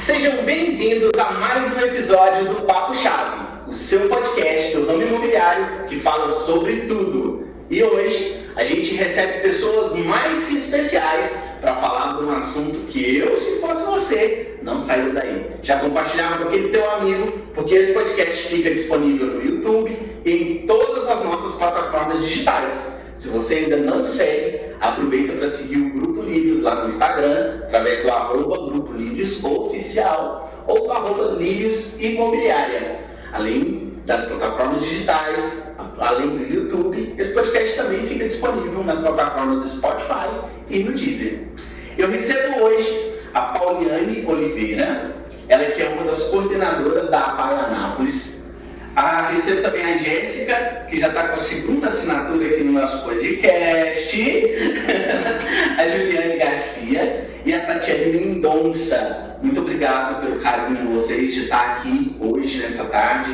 Sejam bem-vindos a mais um episódio do Papo Chave, o seu podcast do ramo imobiliário que fala sobre tudo. E hoje a gente recebe pessoas mais que especiais para falar de um assunto que eu, se fosse você, não saiu daí. Já compartilhava com aquele teu amigo, porque esse podcast fica disponível no YouTube e em todas as nossas plataformas digitais. Se você ainda não segue, aproveita para seguir o Grupo Lírios lá no Instagram, através do @Grupo Lírios Oficial ou do @Lírios Imobiliária. Além das plataformas digitais, além do YouTube, esse podcast também fica disponível nas plataformas Spotify e no Deezer. Eu recebo hoje a Pauliane Oliveira, ela que é uma das coordenadoras da APAI Anápolis. Recebo também a Jéssica, que já está com a segunda assinatura aqui no nosso podcast, a Juliane Garcia e a Tatiane Mendonça. Muito obrigado pelo carinho de vocês de estar aqui hoje, nessa tarde,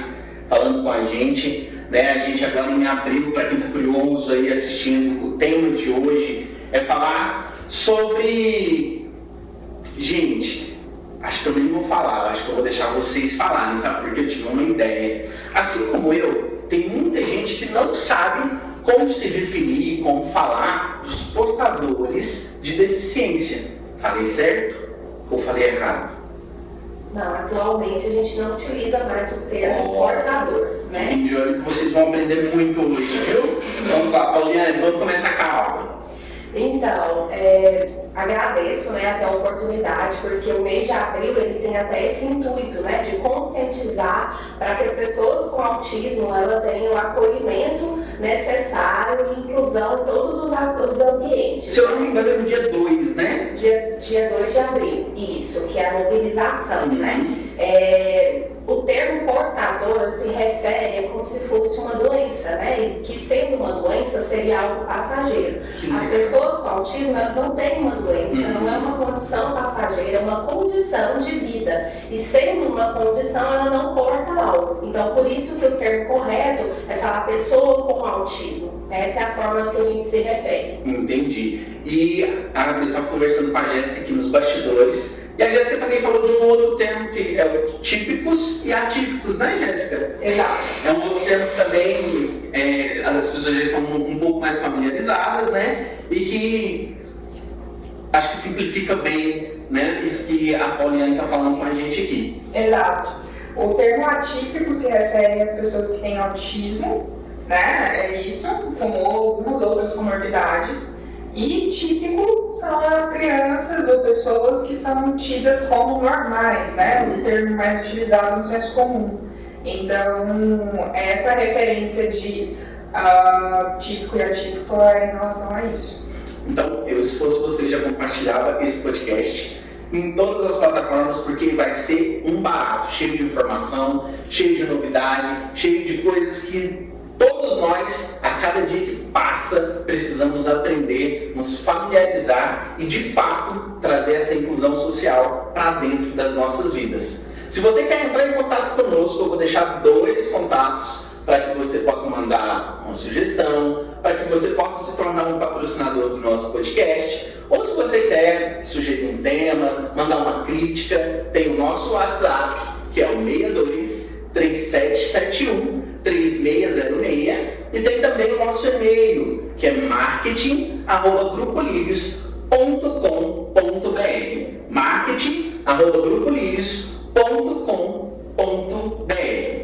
falando com a gente. A gente agora em abril, para quem está curioso aí assistindo, o tema de hoje é falar sobre... Gente, acho que eu nem vou falar, acho que eu vou deixar vocês falarem, sabe? Porque eu tive uma ideia. Assim como eu, tem muita gente que não sabe como se referir, como falar dos portadores de deficiência. Falei certo ou falei errado? Não, atualmente a gente não utiliza mais o termo portador, né? Fiquem de olho que vocês vão aprender muito hoje, viu? Vamos lá, Pauliane, vamos começar com a aula. Então, agradeço, até a oportunidade, porque o mês de abril ele tem até esse intuito, de conscientizar para que as pessoas com autismo ela tenham o acolhimento necessário e inclusão em todos os ambientes. Se eu não me engano, é no dia 2, né? Dia 2 de abril, isso, que é a mobilização, O termo portador se refere como se fosse uma doença, E que sendo uma doença seria algo passageiro. As pessoas com autismo, elas não têm uma doença, não é uma condição passageira, é uma condição de vida. E sendo uma condição, ela não porta algo. Então, por isso que o termo correto é falar pessoa com autismo. Essa é a forma que a gente se refere. Entendi. E eu estava conversando com a Jéssica aqui nos bastidores, e a Jéssica também falou de um outro termo que é o típicos e atípicos, né, Jéssica? Exato. É um outro termo que também as pessoas já estão um pouco mais familiarizadas, E que acho que simplifica bem, isso que a Pauliane está falando com a gente aqui. Exato. O termo atípico se refere às pessoas que têm autismo, É isso, como algumas outras comorbidades. E típico são as crianças ou pessoas que são tidas como normais, O termo mais utilizado no senso comum. Então, essa referência de típico e atípico é em relação a isso. Então, se fosse você, já compartilhava esse podcast em todas as plataformas, porque vai ser um barato, cheio de informação, cheio de novidade, cheio de coisas que todos nós, a cada dia que passa, precisamos aprender, nos familiarizar e, de fato, trazer essa inclusão social para dentro das nossas vidas. Se você quer entrar em contato conosco, eu vou deixar 2 contatos para que você possa mandar uma sugestão, para que você possa se tornar um patrocinador do nosso podcast, ou se você quer sugerir um tema, mandar uma crítica, tem o nosso WhatsApp, que é o 62 3771 3606, e tem também o nosso e-mail, que é marketing@grupolirios.com.br, marketing@grupolirios.com.br.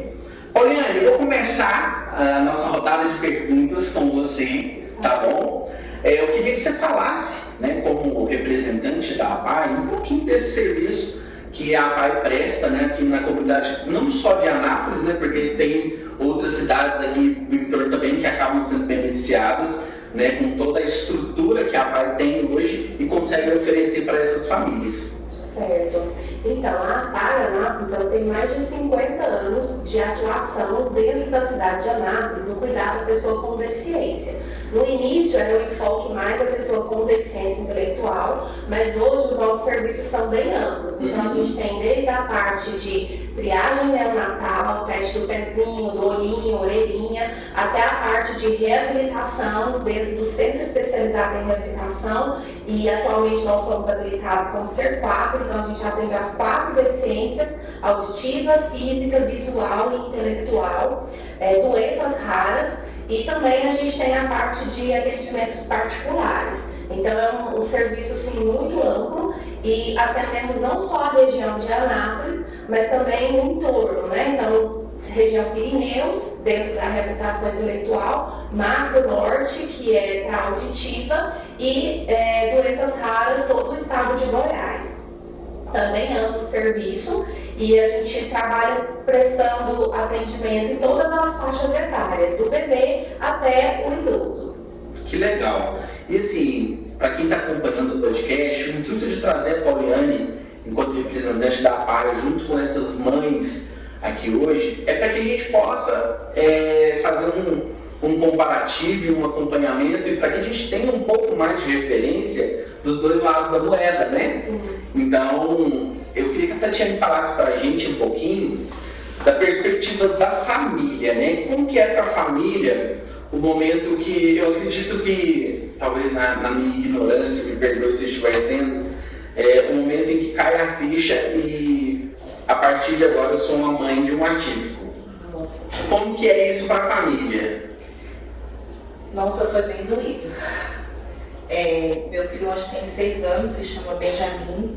Pauliane, eu vou começar a nossa rodada de perguntas com você, tá bom? Eu queria que você falasse, como representante da APAI, um pouquinho desse serviço que a APAI presta, aqui na comunidade, não só de Anápolis, porque tem outras cidades aqui do entorno também que acabam sendo beneficiadas, com toda a estrutura que a APAI tem hoje e consegue oferecer para essas famílias. Certo. Então, a APAI Anápolis tem mais de 50 anos de atuação dentro da cidade de Anápolis no cuidado da pessoa com deficiência. No início era um enfoque mais da pessoa com deficiência intelectual, mas hoje os nossos serviços são bem amplos. Então a gente tem desde a parte de triagem neonatal, teste do pezinho, do olhinho, orelhinha, até a parte de reabilitação dentro do Centro Especializado em Reabilitação, e atualmente nós somos habilitados como CER4, então a gente atende as 4 deficiências: auditiva, física, visual e intelectual, doenças raras, e também a gente tem a parte de atendimentos particulares. Então é um serviço assim, muito amplo, e atendemos não só a região de Anápolis, mas também o entorno, né? Então, região Pirineus, dentro da reabilitação intelectual, Macro Norte, que é para auditiva, e doenças raras, todo o estado de Goiás. Também amplo serviço, e a gente trabalha prestando atendimento em todas as faixas etárias, do bebê até o idoso. Que legal! E assim, para quem está acompanhando o podcast, o intuito de trazer a Pauliane, enquanto representante da APAI, junto com essas mães aqui hoje, é para que a gente possa fazer um comparativo e um acompanhamento, e para que a gente tenha um pouco mais de referência dos dois lados da moeda, né? Sim. Então, eu queria que a Tatiane falasse para a gente um pouquinho da perspectiva da família, né? Como que é para a família o momento que, eu acredito que, talvez na minha ignorância, me perdoe se estiver sendo, o momento em que cai a ficha e a partir de agora eu sou uma mãe de um atípico. Nossa. Como que é isso para a família? Nossa, foi bem doído. Meu filho hoje tem 6 anos, ele chama Benjamin,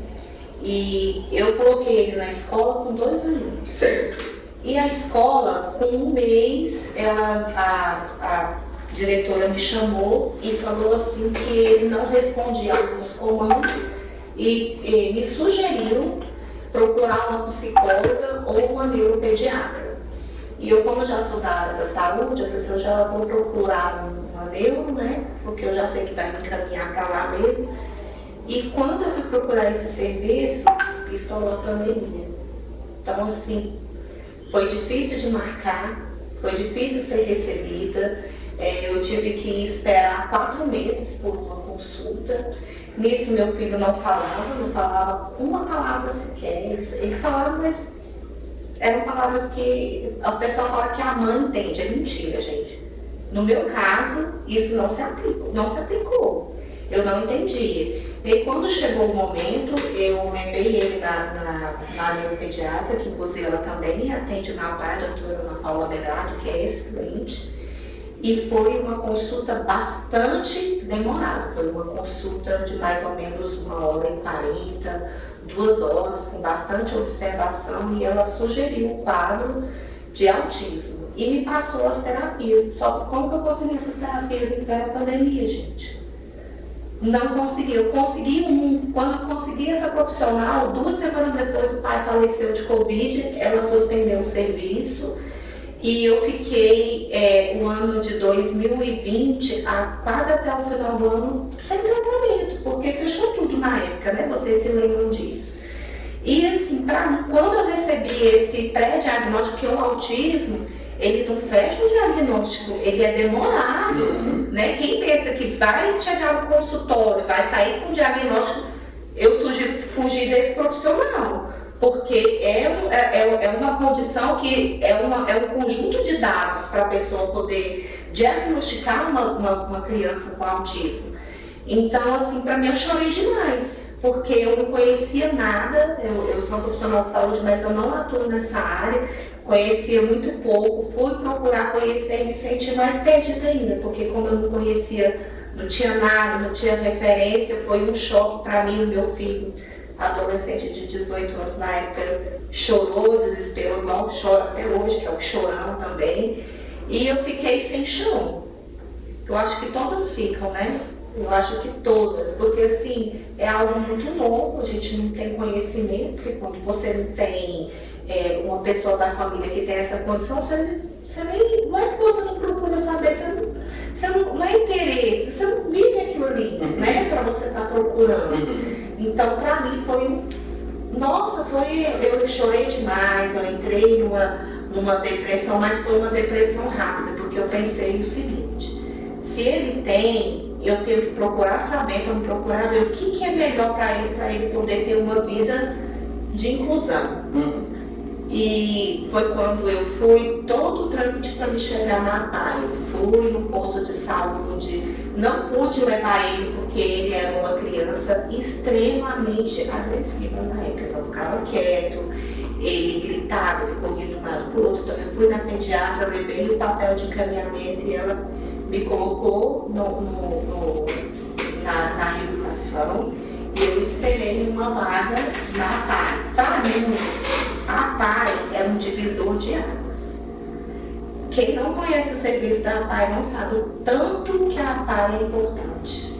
e eu coloquei ele na escola com 2 aninhos. Certo. E a escola, com 1 mês, a diretora me chamou e falou assim que ele não respondia alguns comandos e me sugeriu procurar uma psicóloga ou uma neuropediatra. E eu, como já sou da área da saúde, eu falei assim, eu já vou procurar uma neuro, né? Porque eu já sei que vai me encaminhar para lá mesmo. E quando eu fui procurar esse serviço, estourou a pandemia. Então, assim, foi difícil de marcar, foi difícil ser recebida. Eu tive que esperar 4 meses por uma consulta. Nisso, meu filho não falava uma palavra sequer. Ele falava, mas eram palavras que a pessoa fala que a mãe entende. É mentira, gente. No meu caso, isso não se aplicou. Eu não entendia. E quando chegou o momento, eu levei ele na neuropediatra, que inclusive ela também atende na APAI, a doutora Ana Paula Berato, que é excelente. E foi uma consulta bastante demorada. Foi uma consulta de mais ou menos 1h40, 2 horas, com bastante observação, e ela sugeriu o quadro de autismo. E me passou as terapias. Só que como que eu consegui essas terapias em plena pandemia, gente? Não consegui. Eu consegui quando eu consegui essa profissional, 2 semanas depois o pai faleceu de Covid, ela suspendeu o serviço e eu fiquei o ano de 2020, quase até o final do ano, sem tratamento, porque fechou tudo na época, né? Vocês se lembram disso. E assim, quando eu recebi esse pré-diagnóstico, que é o autismo, ele não fecha o diagnóstico, ele é demorado, né? Quem pensa que vai chegar no consultório, vai sair com o diagnóstico, eu sugiro fugir desse profissional, porque é uma condição que é um conjunto de dados para a pessoa poder diagnosticar uma criança com autismo. Então, assim, para mim eu chorei demais, porque eu não conhecia nada, eu sou uma profissional de saúde, mas eu não atuo nessa área, conhecia muito pouco, fui procurar conhecer e me senti mais perdida ainda, porque como eu não conhecia, não tinha nada, não tinha referência, foi um choque para mim. O meu filho, adolescente de 18 anos na época, chorou, desesperou, igual chora até hoje, que é o chorão também, e eu fiquei sem chão. Eu acho que todas ficam, né? Eu acho que todas, porque assim, é algo muito novo, a gente não tem conhecimento, porque quando você não tem uma pessoa da família que tem essa condição, você nem, não é que você não procura saber, não é interesse, você não vive aquilo ali, né, para você estar procurando. Então, para mim eu chorei demais, eu entrei numa depressão, mas foi uma depressão rápida, porque eu pensei o seguinte: Se ele tem, eu tenho que procurar saber, para me procurar ver o que é melhor para ele poder ter uma vida de inclusão. E foi quando eu fui, todo o trâmite para me chegar na APAE. Eu fui no posto de saúde, não pude levar ele porque ele era uma criança extremamente agressiva na época. Eu ficava quieto, ele gritava, ele corria de um lado para o outro. Então eu fui na pediatra, levei o papel de encaminhamento e ela me colocou na reeducação e eu esperei uma vaga na APAE. Para mim, a APAE é um divisor de águas. Quem não conhece o serviço da APAE não sabe o tanto que a APAE é importante.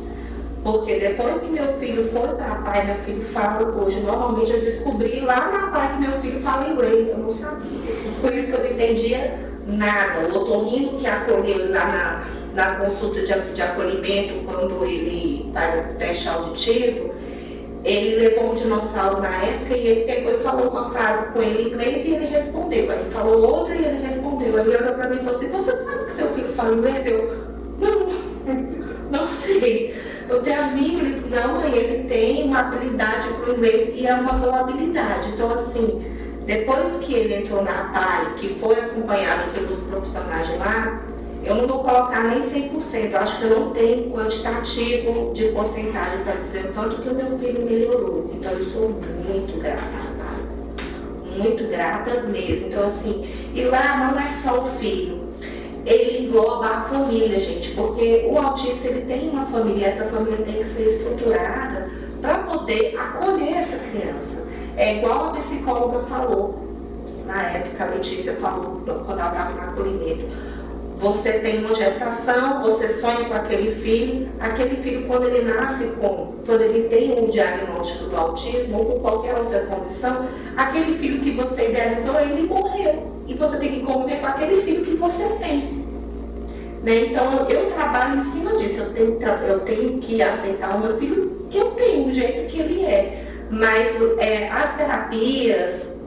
Porque depois que meu filho foi para a APAE, meu filho fala hoje. Normalmente eu descobri lá na APAE que meu filho fala inglês, eu não sabia. Por isso que eu não entendia nada. O otorrino que acolheu lá na consulta de acolhimento, quando ele faz o teste auditivo, ele levou um dinossauro na época e ele pegou e falou uma frase com ele em inglês e ele respondeu. Aí ele falou outra e ele respondeu. Aí ele olhou para mim e falou assim: você sabe que seu filho fala inglês? Eu, não sei. Eu tenho amigo, ele não, ele tem uma habilidade para o inglês e é uma boa habilidade. Então, assim, depois que ele entrou na APAE, que foi acompanhado pelos profissionais de lá, eu não vou colocar nem 100%, eu acho que eu não tenho quantitativo de porcentagem para dizer o tanto que o meu filho melhorou. Então eu sou muito grata, muito grata mesmo. Então assim, e lá não é só o filho, ele engloba a família, gente, porque o autista ele tem uma família, essa família tem que ser estruturada para poder acolher essa criança. É igual a psicóloga falou, na época a Letícia falou, quando ela estava no acolhimento. Você tem uma gestação, você sonha com aquele filho quando ele nasce quando ele tem um diagnóstico do autismo ou com qualquer outra condição, aquele filho que você idealizou, ele morreu. E você tem que conviver com aquele filho que você tem. Né? Então eu trabalho em cima disso, eu tenho que aceitar o meu filho que eu tenho, do jeito que ele é. Mas as terapias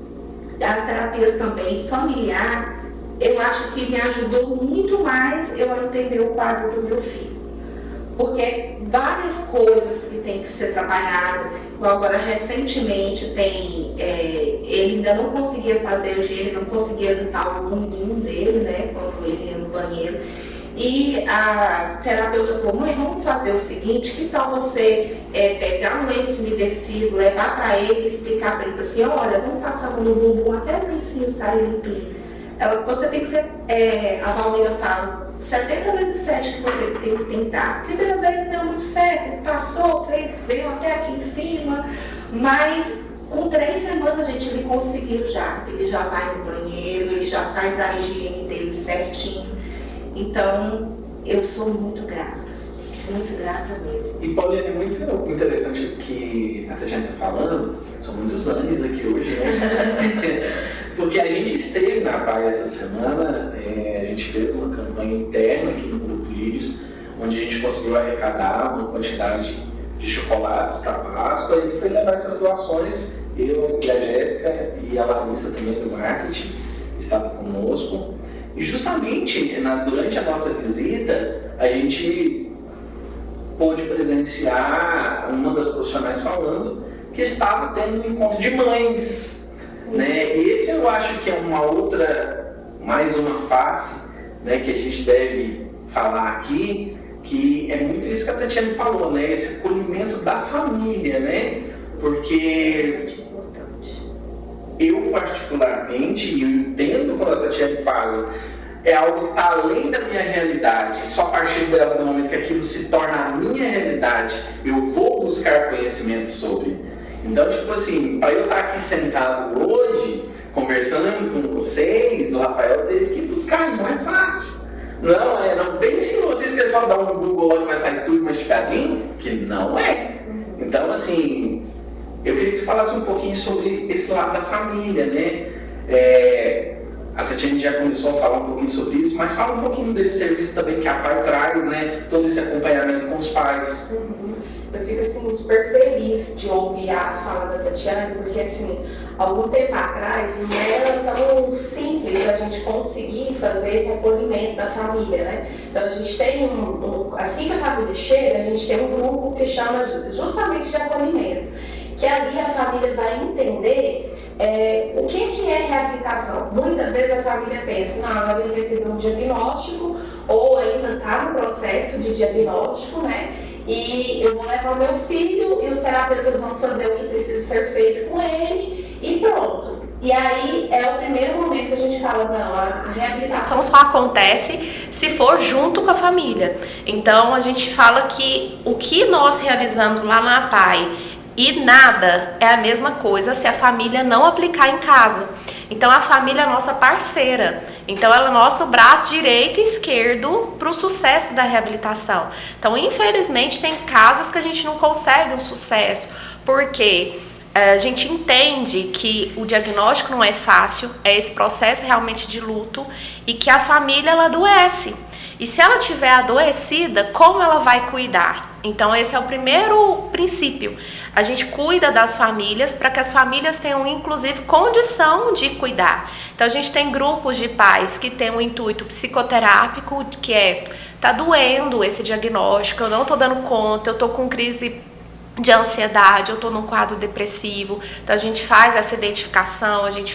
também familiar, eu acho que me ajudou muito mais eu a entender o quadro do meu filho. Porque várias coisas que tem que ser trabalhadas, agora recentemente ele ainda não conseguia fazer higiene, não conseguia limpar o bumbum dele, né, quando ele ia no banheiro. E a terapeuta falou: mãe, vamos fazer o seguinte, que tal você pegar um lenço umedecido, levar para ele e explicar para ele assim: olha, vamos passar no bumbum até o lencinho sair limpinho. Você tem que ser, a Valmira fala, 70 vezes 7 que você tem que tentar. Primeira vez não deu muito certo, passou, veio até aqui em cima, mas com 3 semanas, gente, ele conseguiu já. Ele já vai no banheiro, ele já faz a higiene dele certinho. Então, eu sou muito grata mesmo. E Paulinha, é muito interessante o que a Tatiana está falando, são muitos anos aqui hoje, né? Porque a gente esteve na APAE essa semana, a gente fez uma campanha interna aqui no Grupo Lírios, onde a gente conseguiu arrecadar uma quantidade de chocolates para Páscoa e foi levar essas doações. Eu e a Jéssica e a Larissa também do marketing estavam conosco. E justamente durante a nossa visita, a gente pôde presenciar uma das profissionais falando que estava tendo um encontro de mães. Né? Esse eu acho que é mais uma face, né, que a gente deve falar aqui, que é muito isso que a Tatiana falou, né? Esse acolhimento da família, né? Porque eu particularmente, eu entendo quando a Tatiana fala, é algo que está além da minha realidade, só a partir dela, do momento que aquilo se torna a minha realidade, eu vou buscar conhecimento sobre. Então, tipo assim, para eu estar aqui sentado hoje, conversando com vocês, o Rafael teve que buscar, não é fácil. Não pensem vocês que é só dar um Google lá que vai sair tudo masticadinho, que não é. Então, assim, eu queria que você falasse um pouquinho sobre esse lado da família, né? A Tatiana já começou a falar um pouquinho sobre isso, mas fala um pouquinho desse serviço também que a APAE traz, né? Todo esse acompanhamento com os pais. Eu fico assim super feliz de ouvir a fala da Tatiana, porque assim, algum tempo atrás, não era tão simples a gente conseguir fazer esse acolhimento da família, né? Então a gente tem assim que a família chega, a gente tem um grupo que chama justamente de acolhimento, que ali a família vai entender o que é reabilitação. Muitas vezes a família pensa, não, agora ele recebeu um diagnóstico, ou ainda está no processo de diagnóstico, né? E eu vou levar o meu filho e os terapeutas vão fazer o que precisa ser feito com ele e pronto. E aí é o primeiro momento que a gente fala, não, a reabilitação só acontece se for junto com a família. Então a gente fala que o que nós realizamos lá na APAE e nada é a mesma coisa se a família não aplicar em casa. Então a família é a nossa parceira, então ela é o nosso braço direito e esquerdo para o sucesso da reabilitação. Então infelizmente tem casos que a gente não consegue um sucesso, porque a gente entende que o diagnóstico não é fácil, é esse processo realmente de luto e que a família ela adoece. E se ela estiver adoecida, como ela vai cuidar? Então esse é o primeiro princípio. A gente cuida das famílias para que as famílias tenham inclusive condição de cuidar. Então a gente tem grupos de pais que têm um intuito psicoterápico, que tá doendo esse diagnóstico, eu não tô dando conta, eu tô com crise de ansiedade, eu estou num quadro depressivo. Então a gente faz essa identificação, a gente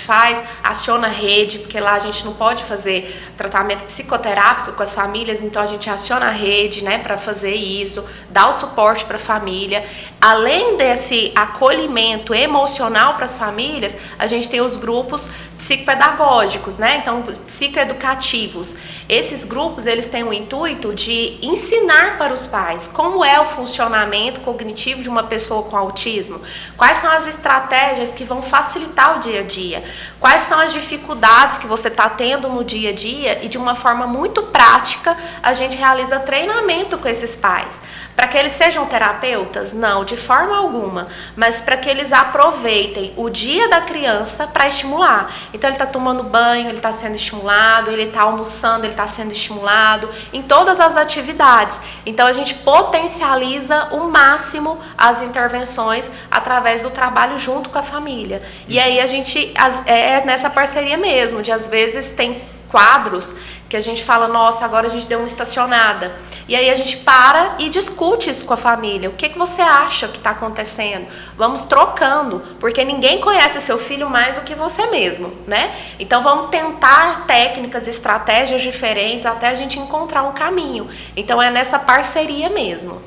aciona a rede, porque lá a gente não pode fazer tratamento psicoterápico com as famílias, então a gente aciona a rede, né, para fazer isso, dá o suporte para a família. Além desse acolhimento emocional para as famílias, a gente tem os grupos psicopedagógicos, né, então psicoeducativos. Esses grupos, eles têm o intuito de ensinar para os pais como é o funcionamento cognitivo de uma pessoa com autismo, quais são as estratégias que vão facilitar o dia a dia, quais são as dificuldades que você está tendo no dia a dia, e de uma forma muito prática a gente realiza treinamento com esses pais. Para que eles sejam terapeutas? Não, de forma alguma, mas para que eles aproveitem o dia da criança para estimular. Então ele está tomando banho, ele está sendo estimulado, ele está almoçando, ele está sendo estimulado em todas as atividades. Então a gente potencializa o máximo as intervenções através do trabalho junto com a família. E aí a gente é nessa parceria mesmo, de às vezes tem quadros que a gente fala, nossa, agora a gente deu uma estacionada. E aí a gente para e discute isso com a família. O que você acha que está acontecendo? Vamos trocando, porque ninguém conhece seu filho mais do que você mesmo, né? Então vamos tentar técnicas, estratégias diferentes até a gente encontrar um caminho. Então é nessa parceria mesmo.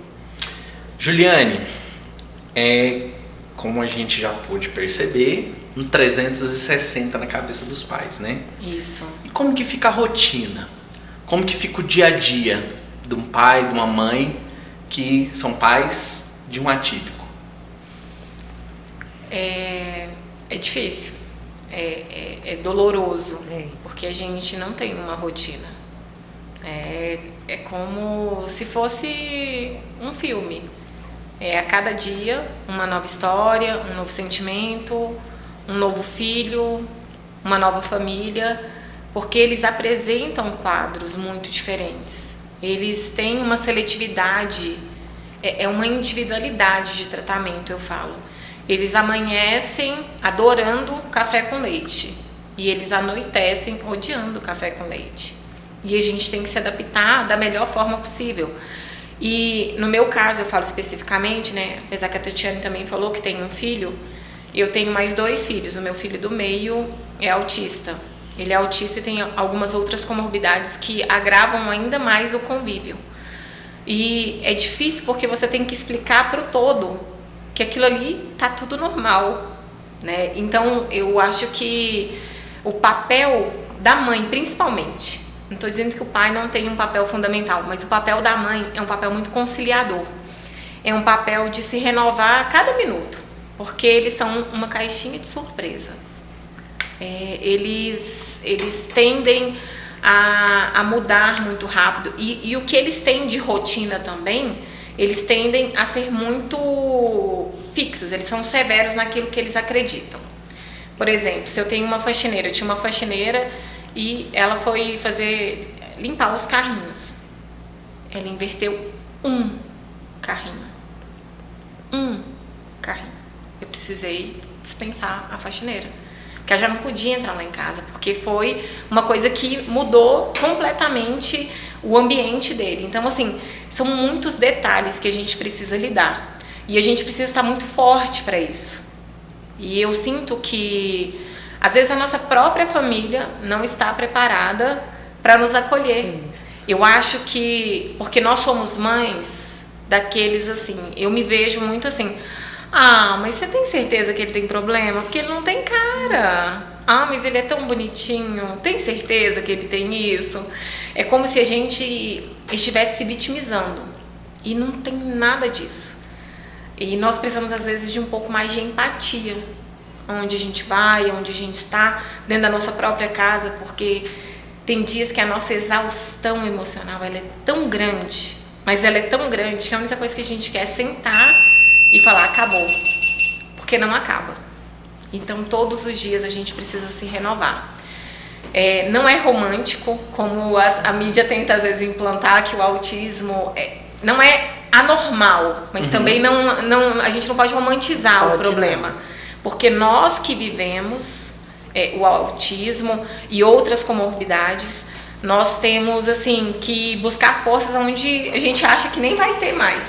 Juliane, como a gente já pôde perceber, um 360 na cabeça dos pais, né? Isso. E como que fica a rotina? Como que fica o dia a dia de um pai, de uma mãe que são pais de um atípico? É difícil, é doloroso, porque a gente não tem uma rotina. É como se fosse um filme. A cada dia uma nova história, um novo sentimento, um novo filho, uma nova família, porque eles apresentam quadros muito diferentes. Eles têm uma seletividade, uma individualidade de tratamento, eu falo. Eles amanhecem adorando café com leite e eles anoitecem odiando café com leite. E a gente tem que se adaptar da melhor forma possível. E no meu caso, eu falo especificamente, né, apesar que a Tatiane também falou que tem um filho, eu tenho mais 2 filhos. O meu filho do meio é autista. Ele é autista e tem algumas outras comorbidades que agravam ainda mais o convívio. E é difícil porque você tem que explicar para o todo que aquilo ali tá tudo normal, né? Então eu acho que o papel da mãe, principalmente, não estou dizendo que o pai não tem um papel fundamental, mas o papel da mãe é um papel muito conciliador. É um papel de se renovar a cada minuto, porque eles são uma caixinha de surpresas. Eles tendem a mudar muito rápido e o que eles têm de rotina também, eles tendem a ser muito fixos, eles são severos naquilo que eles acreditam. Por exemplo, se eu tenho uma faxineira, eu tinha uma faxineira e ela foi limpar os carrinhos. Ela inverteu um carrinho. Eu precisei dispensar a faxineira. Porque ela já não podia entrar lá em casa, porque foi uma coisa que mudou completamente o ambiente dele. Então, assim, são muitos detalhes que a gente precisa lidar. E a gente precisa estar muito forte para isso. E eu sinto que, às vezes, a nossa própria família não está preparada para nos acolher. Isso. Eu acho que, porque nós somos mães daqueles assim, eu me vejo muito assim, mas você tem certeza que ele tem problema? Porque ele não tem cara. Mas ele é tão bonitinho, tem certeza que ele tem isso? É como se a gente estivesse se vitimizando. E não tem nada disso. E nós precisamos, às vezes, de um pouco mais de empatia. Onde a gente vai, onde a gente está, dentro da nossa própria casa, porque tem dias que a nossa exaustão emocional ela é tão grande, mas ela é tão grande que a única coisa que a gente quer é sentar e falar, acabou. Porque não acaba. Então, todos os dias a gente precisa se renovar. Não é romântico, como a mídia tenta, às vezes, implantar que o autismo não é anormal, mas também não, a gente não pode romantizar o problema. Porque nós que vivemos o autismo e outras comorbidades, nós temos assim que buscar forças onde a gente acha que nem vai ter mais,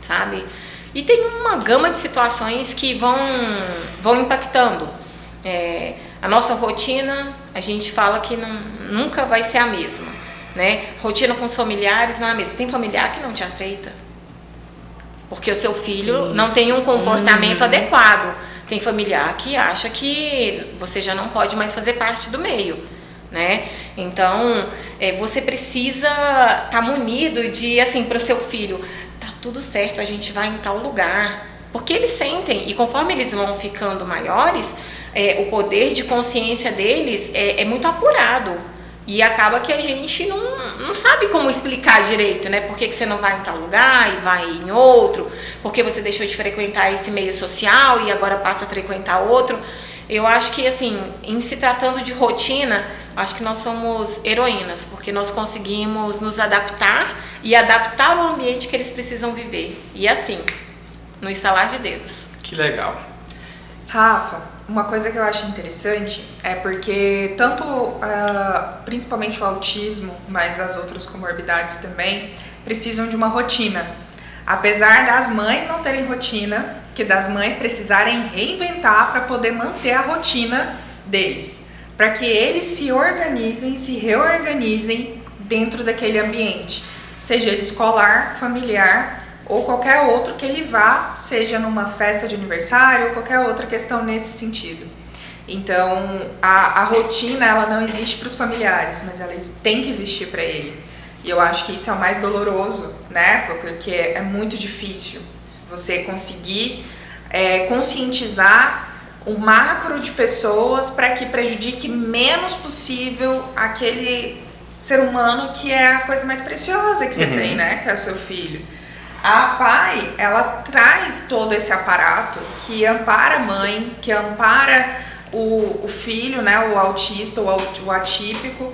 sabe? E tem uma gama de situações que vão impactando. A nossa rotina, a gente fala que nunca vai ser a mesma, né? Rotina com os familiares não é a mesma. Tem familiar que não te aceita, porque o seu filho não tem um comportamento adequado. Tem familiar que acha que você já não pode mais fazer parte do meio, né? Então, você precisa estar munido de, assim, para o seu filho, tá tudo certo, a gente vai em tal lugar. Porque eles sentem, e conforme eles vão ficando maiores, o poder de consciência deles é muito apurado. E acaba que a gente não sabe como explicar direito, né? Por que você não vai em tal lugar e vai em outro? Por que você deixou de frequentar esse meio social e agora passa a frequentar outro? Eu acho que, assim, em se tratando de rotina, acho que nós somos heroínas, porque nós conseguimos nos adaptar e adaptar o ambiente que eles precisam viver. E assim, no estalar de dedos. Que legal. Rafa, uma coisa que eu acho interessante é porque principalmente o autismo, mas as outras comorbidades também, precisam de uma rotina. Apesar das mães não terem rotina, que das mães precisarem reinventar para poder manter a rotina deles, para que eles se organizem, se reorganizem dentro daquele ambiente, seja ele escolar, familiar ou qualquer outro que ele vá, seja numa festa de aniversário ou qualquer outra questão nesse sentido. Então, a rotina, ela não existe para os familiares, mas ela tem que existir para ele. E eu acho que isso é o mais doloroso, né? Porque é muito difícil você conseguir conscientizar o macro de pessoas para que prejudique menos possível aquele ser humano que é a coisa mais preciosa que você tem, né? Que é o seu filho. A PAI, ela traz todo esse aparato que ampara a mãe, que ampara o filho, né, o autista, o atípico,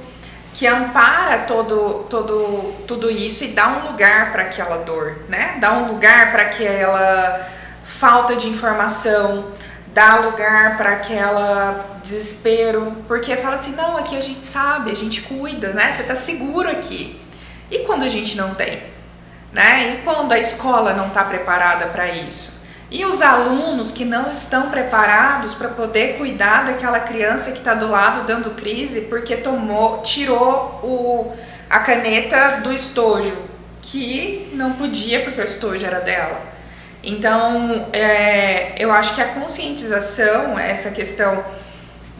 que ampara tudo isso e dá um lugar para aquela dor, né? Dá um lugar para aquela falta de informação, dá lugar para aquela desespero, porque fala assim, não, aqui a gente sabe, a gente cuida, né? Você tá seguro aqui. E quando a gente não tem? Né? E quando a escola não está preparada para isso? E os alunos que não estão preparados para poder cuidar daquela criança que está do lado dando crise porque tirou a caneta do estojo, que não podia porque o estojo era dela. Então, eu acho que a conscientização, essa questão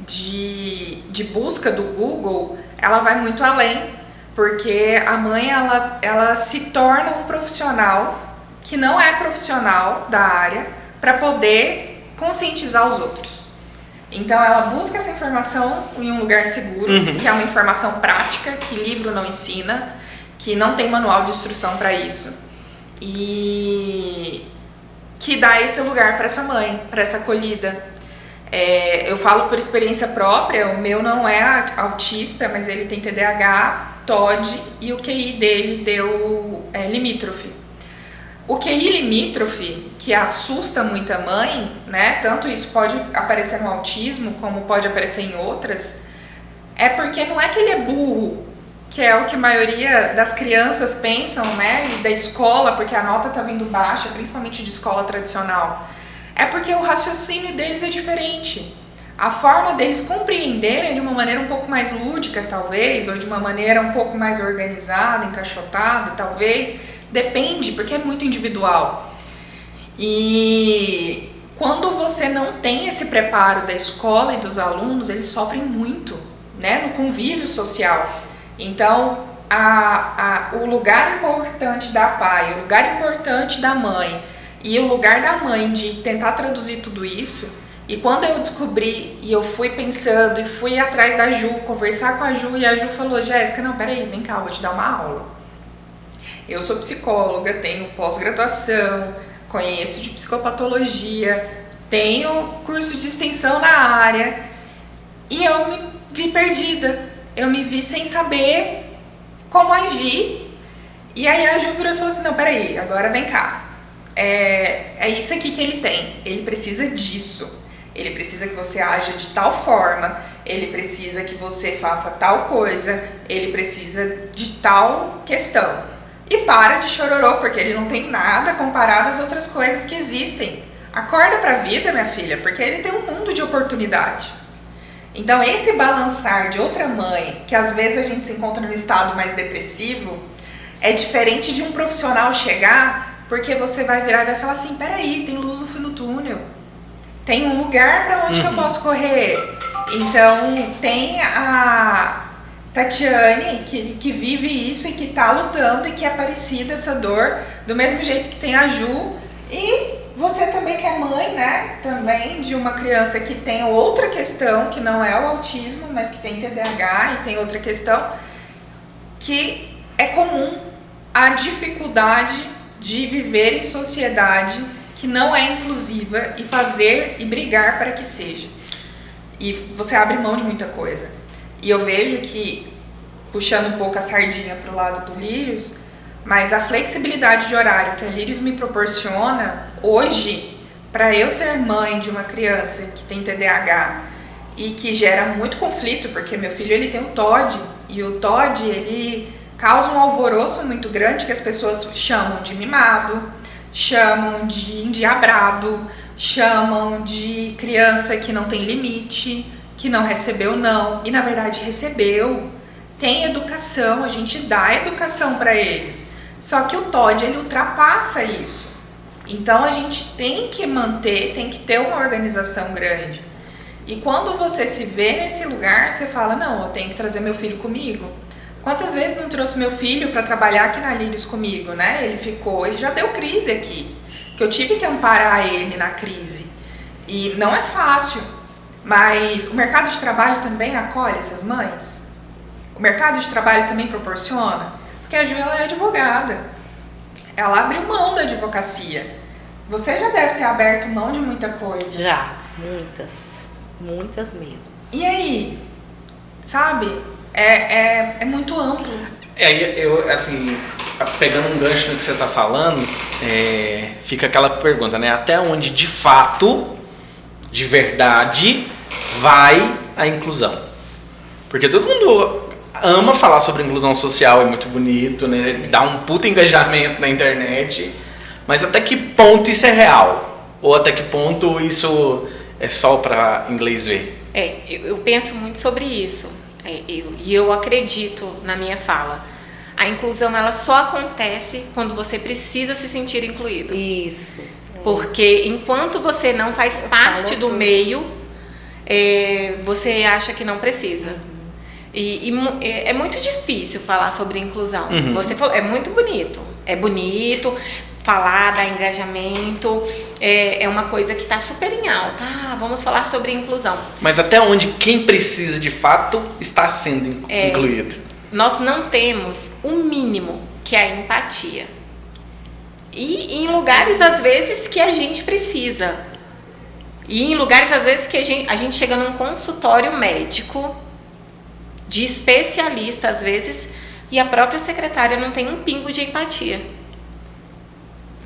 de busca do Google, ela vai muito além. Porque a mãe, ela se torna um profissional que não é profissional da área para poder conscientizar os outros. Então, ela busca essa informação em um lugar seguro, que é uma informação prática, que livro não ensina, que não tem manual de instrução para isso. E que dá esse lugar para essa mãe, para essa acolhida. Eu falo por experiência própria, o meu não é autista, mas ele tem TDAH, TOD, e o QI dele deu limítrofe. O QI limítrofe, que assusta muita mãe, né? Tanto isso pode aparecer no autismo, como pode aparecer em outras, é porque não é que ele é burro, que é o que a maioria das crianças pensam, né? E da escola, porque a nota tá vindo baixa, principalmente de escola tradicional. É porque o raciocínio deles é diferente. A forma deles compreenderem é de uma maneira um pouco mais lúdica, talvez, ou de uma maneira um pouco mais organizada, encaixotada, talvez. Depende, porque é muito individual. E quando você não tem esse preparo da escola e dos alunos, eles sofrem muito, né, no convívio social. Então, o lugar importante da pai, o lugar importante da mãe e o lugar da mãe de tentar traduzir tudo isso. E quando eu descobri e eu fui pensando e fui atrás da Ju, conversar com a Ju, e a Ju falou: Jéssica, não, peraí, vem cá, eu vou te dar uma aula. Eu sou psicóloga, tenho pós-graduação, conheço de psicopatologia, tenho curso de extensão na área, e eu me vi perdida, eu me vi sem saber como agir. E aí a Ju virou e falou assim: não, peraí, agora vem cá, é isso aqui que ele tem, ele precisa disso. Ele precisa que você aja de tal forma, ele precisa que você faça tal coisa, ele precisa de tal questão. E para de chororô, porque ele não tem nada comparado às outras coisas que existem. Acorda pra vida, minha filha, porque ele tem um mundo de oportunidade. Então esse balançar de outra mãe, que às vezes a gente se encontra num estado mais depressivo, é diferente de um profissional chegar, porque você vai virar e vai falar assim: peraí, tem luz no fim do túnel. Tem um lugar para onde que eu posso correr. Então, tem a Tatiane, que vive isso e que tá lutando e que é parecida essa dor, do mesmo jeito que tem a Ju. E você também que é mãe, né? Também de uma criança que tem outra questão, que não é o autismo, mas que tem TDAH e tem outra questão, que é comum a dificuldade de viver em sociedade que não é inclusiva e fazer e brigar para que seja. E você abre mão de muita coisa. E eu vejo que, puxando um pouco a sardinha para o lado do Lírios, mas a flexibilidade de horário que a Lírios me proporciona hoje, para eu ser mãe de uma criança que tem TDAH e que gera muito conflito, porque meu filho ele tem o TOD, e o TOD ele causa um alvoroço muito grande que as pessoas chamam de mimado, chamam de endiabrado, chamam de criança que não tem limite, que não recebeu não, e na verdade recebeu. Tem educação, a gente dá educação para eles, só que o TOD ele ultrapassa isso. Então a gente tem que manter, tem que ter uma organização grande. E quando você se vê nesse lugar, você fala: não, eu tenho que trazer meu filho comigo. Quantas vezes não trouxe meu filho para trabalhar aqui na Lírios comigo, né? Ele já deu crise aqui, que eu tive que amparar ele na crise. E não é fácil, mas o mercado de trabalho também acolhe essas mães? O mercado de trabalho também proporciona? Porque a Ju, ela é advogada, ela abriu mão da advocacia. Você já deve ter aberto mão de muita coisa. Já, muitas mesmo. E aí, sabe? É muito amplo. Eu, assim, pegando um gancho no que você está falando, fica aquela pergunta, né? Até onde, de fato, de verdade, vai a inclusão? Porque todo mundo ama falar sobre inclusão social, é muito bonito, né? Dá um puta engajamento na internet, mas até que ponto isso é real? Ou até que ponto isso é só para inglês ver? Eu penso muito sobre isso. E eu acredito na minha fala. A inclusão ela só acontece quando você precisa se sentir incluído. Isso. Porque enquanto você não faz parte do meio, você acha que não precisa. E é muito difícil falar sobre inclusão. Uhum. Você falou, é muito bonito. É bonito falar, dar engajamento, é uma coisa que está super em alta. Vamos falar sobre inclusão. Mas até onde quem precisa de fato está sendo incluído? Nós não temos o mínimo, que é a empatia. E em lugares, às vezes, que a gente precisa. E em lugares, às vezes, que a gente chega num consultório médico, de especialista, às vezes, e a própria secretária não tem um pingo de empatia.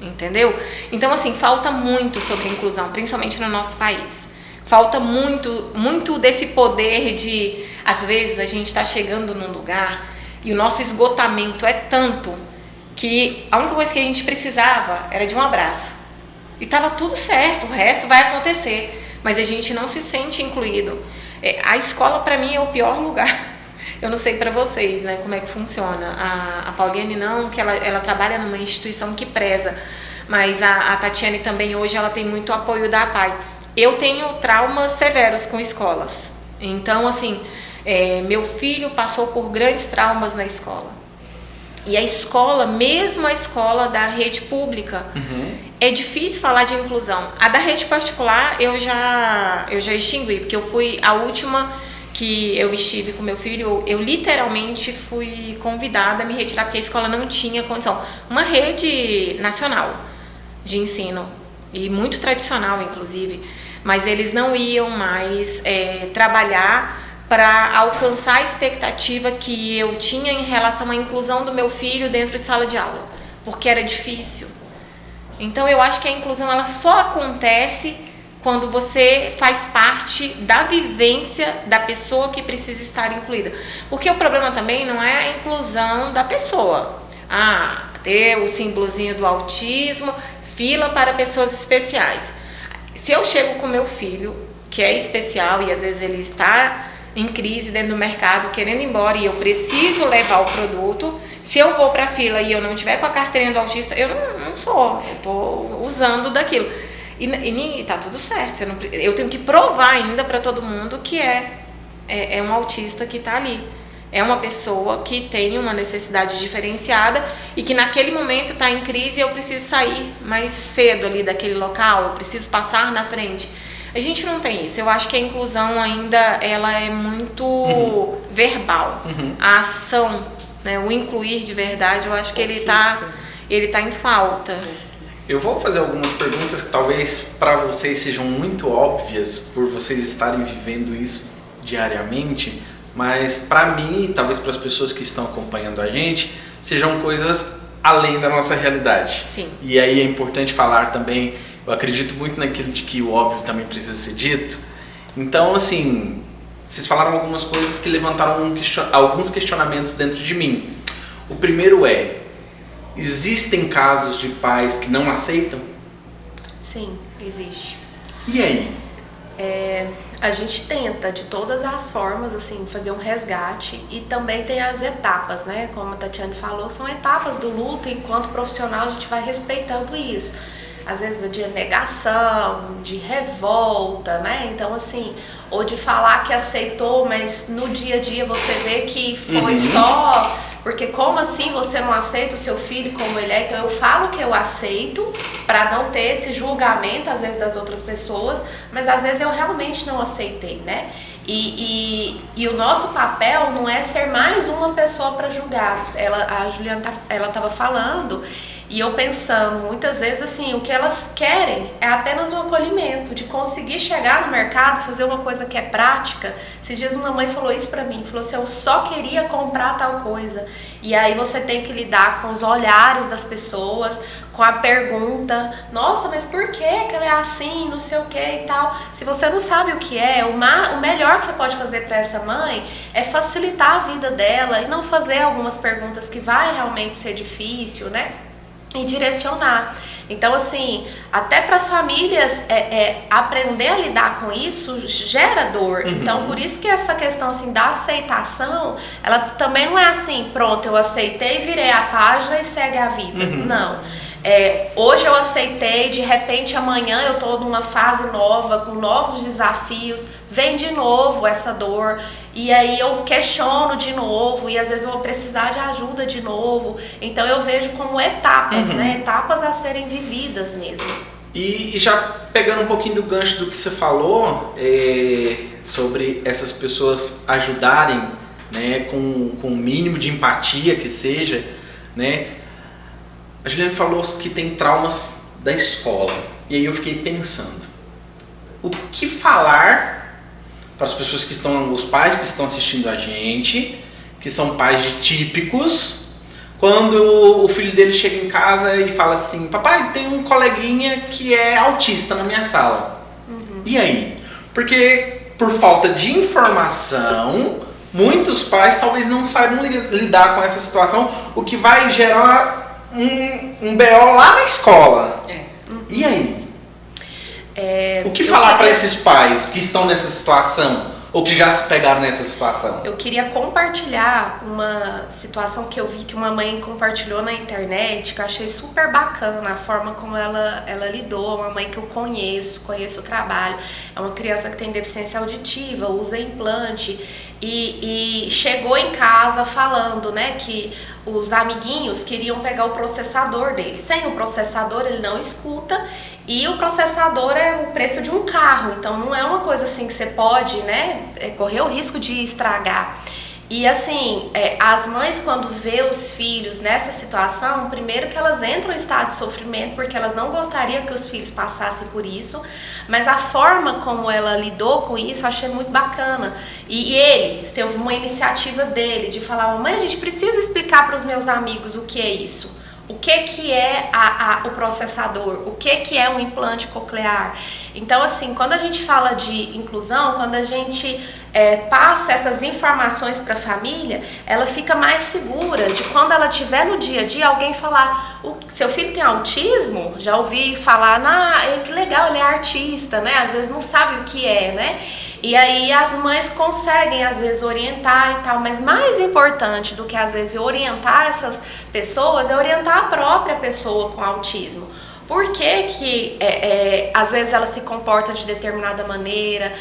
entendeu? Então, assim, falta muito sobre a inclusão, principalmente no nosso país. Falta muito desse poder de, às vezes, a gente está chegando num lugar e o nosso esgotamento é tanto que a única coisa que a gente precisava era de um abraço. E estava tudo certo, o resto vai acontecer. Mas a gente não se sente incluído. A escola, para mim, é o pior lugar. Eu não sei para vocês, né, como é que funciona. A Pauliane não, que ela trabalha numa instituição que preza. Mas a Tatiane também hoje ela tem muito apoio da APAI. Eu tenho traumas severos com escolas. Então, assim, meu filho passou por grandes traumas na escola. E a escola, mesmo a escola da rede pública, é difícil falar de inclusão. A da rede particular eu já extingui, porque eu fui a última que eu estive com meu filho, eu literalmente fui convidada a me retirar, porque a escola não tinha condição. Uma rede nacional de ensino, e muito tradicional, inclusive, mas eles não iam mais trabalhar para alcançar a expectativa que eu tinha em relação à inclusão do meu filho dentro de sala de aula, porque era difícil. Então eu acho que a inclusão ela só acontece quando você faz parte da vivência da pessoa que precisa estar incluída. Porque o problema também não é a inclusão da pessoa. Ter o símbolozinho do autismo, fila para pessoas especiais. Se eu chego com meu filho, que é especial e às vezes ele está em crise dentro do mercado, querendo ir embora e eu preciso levar o produto, se eu vou para a fila e eu não tiver com a carteirinha do autista, eu não sou, eu estou usando daquilo. E tá tudo certo, eu tenho que provar ainda para todo mundo que é um autista que está ali. É uma pessoa que tem uma necessidade diferenciada e que naquele momento está em crise e eu preciso sair mais cedo ali daquele local, eu preciso passar na frente. A gente não tem isso. Eu acho que a inclusão ainda ela é muito verbal. A ação, né, o incluir de verdade, eu acho que ele tá em falta. Eu vou fazer algumas perguntas que talvez para vocês sejam muito óbvias por vocês estarem vivendo isso diariamente, mas para mim e talvez para as pessoas que estão acompanhando a gente, sejam coisas além da nossa realidade. Sim. E aí é importante falar também. Eu acredito muito naquilo de que o óbvio também precisa ser dito. Então, assim, vocês falaram algumas coisas que levantaram alguns questionamentos dentro de mim. O primeiro existem casos de pais que não aceitam? Sim, existe. E aí? A gente tenta de todas as formas assim fazer um resgate e também tem as etapas, né? Como a Tatiane falou, são etapas do luto. Enquanto profissional a gente vai respeitando isso. Às vezes de negação, de revolta, né? Então assim, ou de falar que aceitou, mas no dia a dia você vê que foi só... Porque como assim você não aceita o seu filho como ele é? Então eu falo que eu aceito para não ter esse julgamento às vezes das outras pessoas, mas às vezes eu realmente não aceitei, né? E o nosso papel não é ser mais uma pessoa para julgar. A Juliana ela estava falando e eu pensando muitas vezes assim, o que elas querem é apenas um acolhimento, de conseguir chegar no mercado, fazer uma coisa que é prática. Esses dias uma mãe falou isso pra mim, falou assim, eu só queria comprar tal coisa. E aí você tem que lidar com os olhares das pessoas, com a pergunta, nossa, mas por que ela é assim, não sei o que e tal. Se você não sabe o que o melhor que você pode fazer para essa mãe é facilitar a vida dela e não fazer algumas perguntas que vai realmente ser difícil, né? E direcionar. Então, assim, até para as famílias aprender a lidar com isso gera dor. Então, por isso que essa questão assim da aceitação, ela também não é assim, pronto, eu aceitei, virei a página e segue a vida. Não. Hoje eu aceitei, de repente amanhã eu tô numa fase nova, com novos desafios, vem de novo essa dor, e aí eu questiono de novo, e às vezes eu vou precisar de ajuda de novo. Então eu vejo como etapas, né? Etapas a serem vividas mesmo. E já pegando um pouquinho do gancho do que você falou, sobre essas pessoas ajudarem, né, com o mínimo de empatia que seja, né? A Juliana falou que tem traumas da escola. E aí eu fiquei pensando, o que falar para as pessoas os pais que estão assistindo a gente, que são pais de típicos, quando o filho dele chega em casa e fala assim: papai, tem um coleguinha que é autista na minha sala. E aí? Porque por falta de informação, muitos pais talvez não saibam lidar com essa situação, o que vai gerar um BO lá na escola. E aí? O que falar para esses pais que estão nessa situação? Ou que já se pegaram nessa situação? Eu queria compartilhar uma situação que eu vi que uma mãe compartilhou na internet, que eu achei super bacana a forma como ela lidou. Uma mãe que eu conheço o trabalho. É uma criança que tem deficiência auditiva, usa implante e chegou em casa falando, né, que os amiguinhos queriam pegar o processador dele. Sem o processador ele não escuta. E o processador é o preço de um carro, então não é uma coisa assim que você pode, né, correr o risco de estragar. E assim, as mães quando vê os filhos nessa situação, primeiro que elas entram em estado de sofrimento, porque elas não gostariam que os filhos passassem por isso, mas a forma como ela lidou com isso eu achei muito bacana. E ele teve uma iniciativa dele de falar: mãe, a gente precisa explicar para os meus amigos o que é isso. O que é o processador? O que é um implante coclear? Então, assim, quando a gente fala de inclusão, quando a gente passa essas informações para a família, ela fica mais segura de quando ela estiver no dia a dia, alguém falar: seu filho tem autismo? Já ouvi falar, que legal, ele é artista, né? Às vezes não sabe o que é, né? E aí as mães conseguem às vezes orientar e tal, mas mais importante do que às vezes orientar essas pessoas é orientar a própria pessoa com autismo. Por que às vezes ela se comporta de determinada maneira,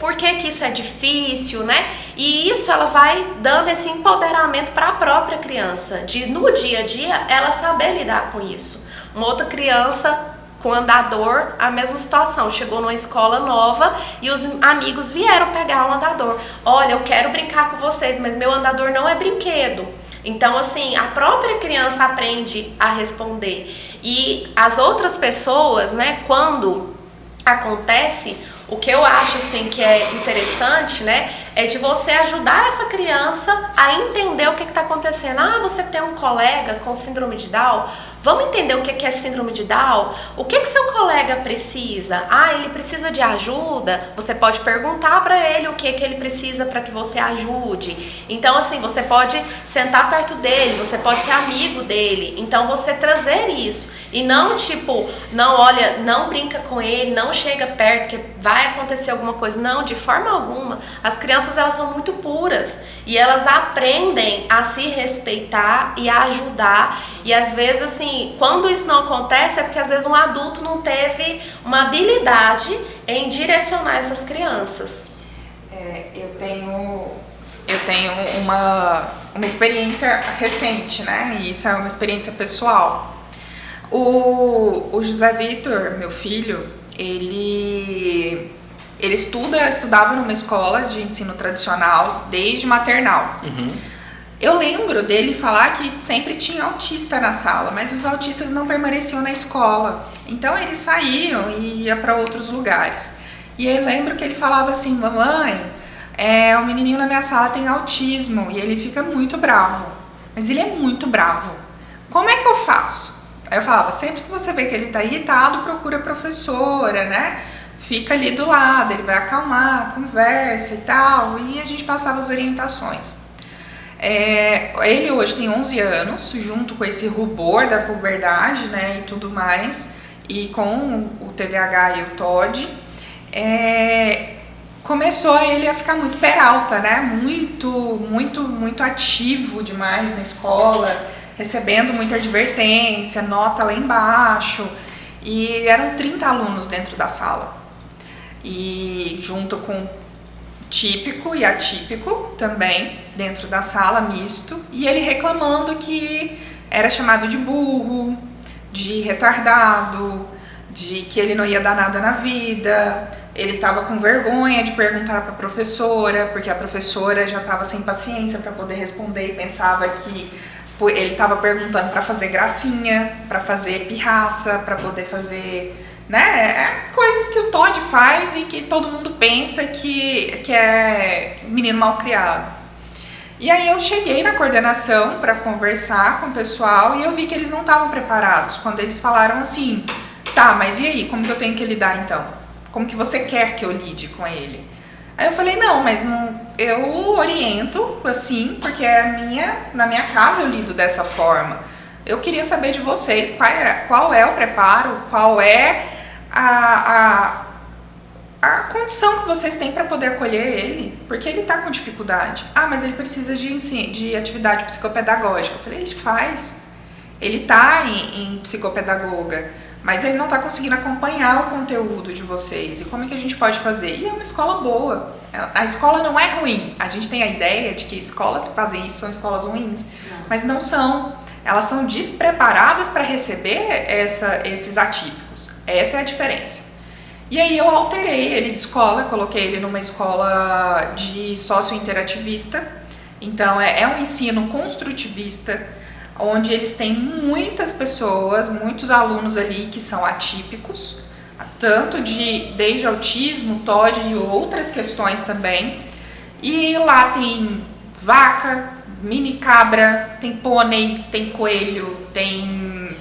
por que isso é difícil, né? E isso ela vai dando esse empoderamento para a própria criança, de no dia a dia ela saber lidar com isso. Uma outra criança com andador, a mesma situação, chegou numa escola nova e os amigos vieram pegar o andador. Olha, eu quero brincar com vocês, mas meu andador não é brinquedo. Então, assim, a própria criança aprende a responder. E as outras pessoas, né, quando acontece, o que eu acho, assim, que é interessante, né, é de você ajudar essa criança a entender o que está acontecendo. Você tem um colega com síndrome de Down? Vamos entender o que é síndrome de Down? O que seu colega precisa? Ele precisa de ajuda? Você pode perguntar para ele o que ele precisa para que você ajude. Então, assim, você pode sentar perto dele, você pode ser amigo dele. Então, você trazer isso. E não, tipo, não brinca com ele, não chega perto, que vai acontecer alguma coisa. Não, de forma alguma. As crianças, elas são muito puras. E elas aprendem a se respeitar e a ajudar. E às vezes, assim, quando isso não acontece é porque às vezes um adulto não teve uma habilidade em direcionar essas crianças. Eu tenho uma experiência recente, né? E isso é uma experiência pessoal. O José Vitor, meu filho, ele estudava numa escola de ensino tradicional desde maternal. Eu lembro dele falar que sempre tinha autista na sala, mas os autistas não permaneciam na escola. Então eles saíam e iam para outros lugares. E eu lembro que ele falava assim: mamãe, o menininho na minha sala tem autismo e ele fica muito bravo. Mas ele é muito bravo. Como é que eu faço? Aí eu falava: sempre que você vê que ele tá irritado, procura a professora, né? Fica ali do lado, ele vai acalmar, conversa e tal. E a gente passava as orientações. Ele hoje tem 11 anos, junto com esse rubor da puberdade, né, e tudo mais, e com o TDAH e o TOD, começou ele a ficar muito peralta, né, muito ativo demais na escola, recebendo muita advertência, nota lá embaixo, e eram 30 alunos dentro da sala, e junto com típico e atípico também dentro da sala, misto, e ele reclamando que era chamado de burro, de retardado, de que ele não ia dar nada na vida. Ele estava com vergonha de perguntar para a professora, porque a professora já estava sem paciência para poder responder e pensava que ele estava perguntando para fazer gracinha, para fazer pirraça, para poder fazer, né, as coisas que o Todd faz e que todo mundo pensa que é menino mal criado. E aí eu cheguei na coordenação para conversar com o pessoal e eu vi que eles não estavam preparados. Quando eles falaram assim, tá, mas e aí, como que eu tenho que lidar então? Como que você quer que eu lide com ele? Aí eu falei, não, mas não, eu oriento assim, porque na minha casa eu lido dessa forma. Eu queria saber de vocês qual é o preparo, qual é a condição que vocês têm para poder acolher ele, porque ele está com dificuldade. Ah, mas ele precisa de atividade psicopedagógica. Eu falei, ele faz. Ele está em psicopedagoga, mas ele não está conseguindo acompanhar o conteúdo de vocês. E como é que a gente pode fazer? E é uma escola boa. A escola não é ruim. A gente tem a ideia de que escolas que fazem isso são escolas ruins, mas não são. Elas são despreparadas para receber esses atípicos. Essa é a diferença. E aí eu alterei ele de escola, coloquei ele numa escola de sócio-interativista. Então é um ensino construtivista, onde eles têm muitas pessoas, muitos alunos ali que são atípicos, tanto desde autismo, TOD e outras questões também. E lá tem vaca, mini cabra, tem pônei, tem coelho, tem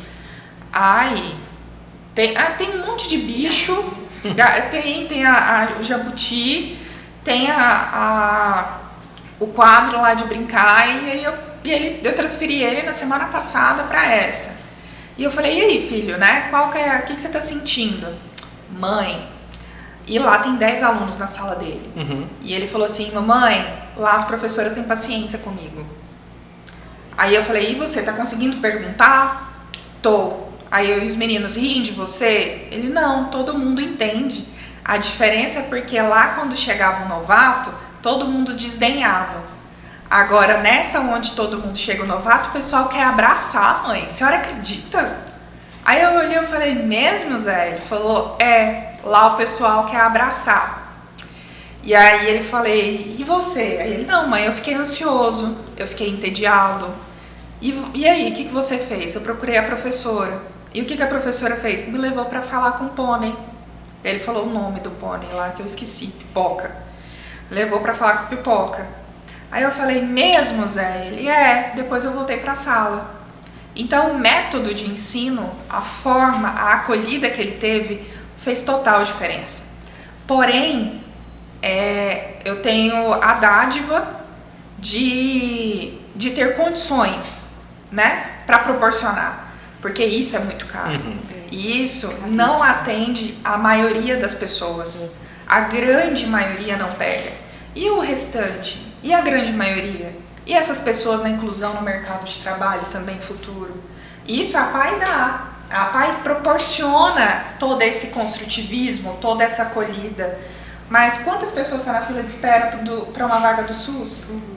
um monte de bicho. Tem o jabuti, tem o quadro lá de brincar, eu transferi ele na semana passada para essa. E eu falei, e aí, filho, né? O que você tá sentindo? Mãe, e lá tem 10 alunos na sala dele. Uhum. E ele falou assim, mamãe, lá as professoras têm paciência comigo. Aí eu falei, e você, tá conseguindo perguntar? Tô. Aí eu e os meninos riem de você? Ele, não, todo mundo entende. A diferença é porque lá quando chegava um novato, todo mundo desdenhava. Agora, nessa onde todo mundo chega o novato, o pessoal quer abraçar, mãe. A senhora acredita? Aí eu olhei e falei, mesmo, Zé? Ele falou, lá o pessoal quer abraçar. E aí ele falei, e você? Aí ele, não, mãe, eu fiquei ansioso, eu fiquei entediado. E aí, o que você fez? Eu procurei a professora. E o que a professora fez? Me levou para falar com o pônei. Ele falou o nome do pônei lá, que eu esqueci, Pipoca. Levou para falar com o Pipoca. Aí eu falei, mesmo, Zé? Ele, depois eu voltei para a sala. Então o método de ensino, a forma, a acolhida que ele teve, fez total diferença. Porém, eu tenho a dádiva de ter condições, né, para proporcionar. Porque isso é muito caro. Uhum. E isso não atende a maioria das pessoas. A grande maioria não pega. E o restante? E a grande maioria? E essas pessoas na inclusão no mercado de trabalho também futuro? Isso a PAI dá. A PAI proporciona todo esse construtivismo, toda essa acolhida. Mas quantas pessoas estão na fila de espera para uma vaga do SUS? Uhum.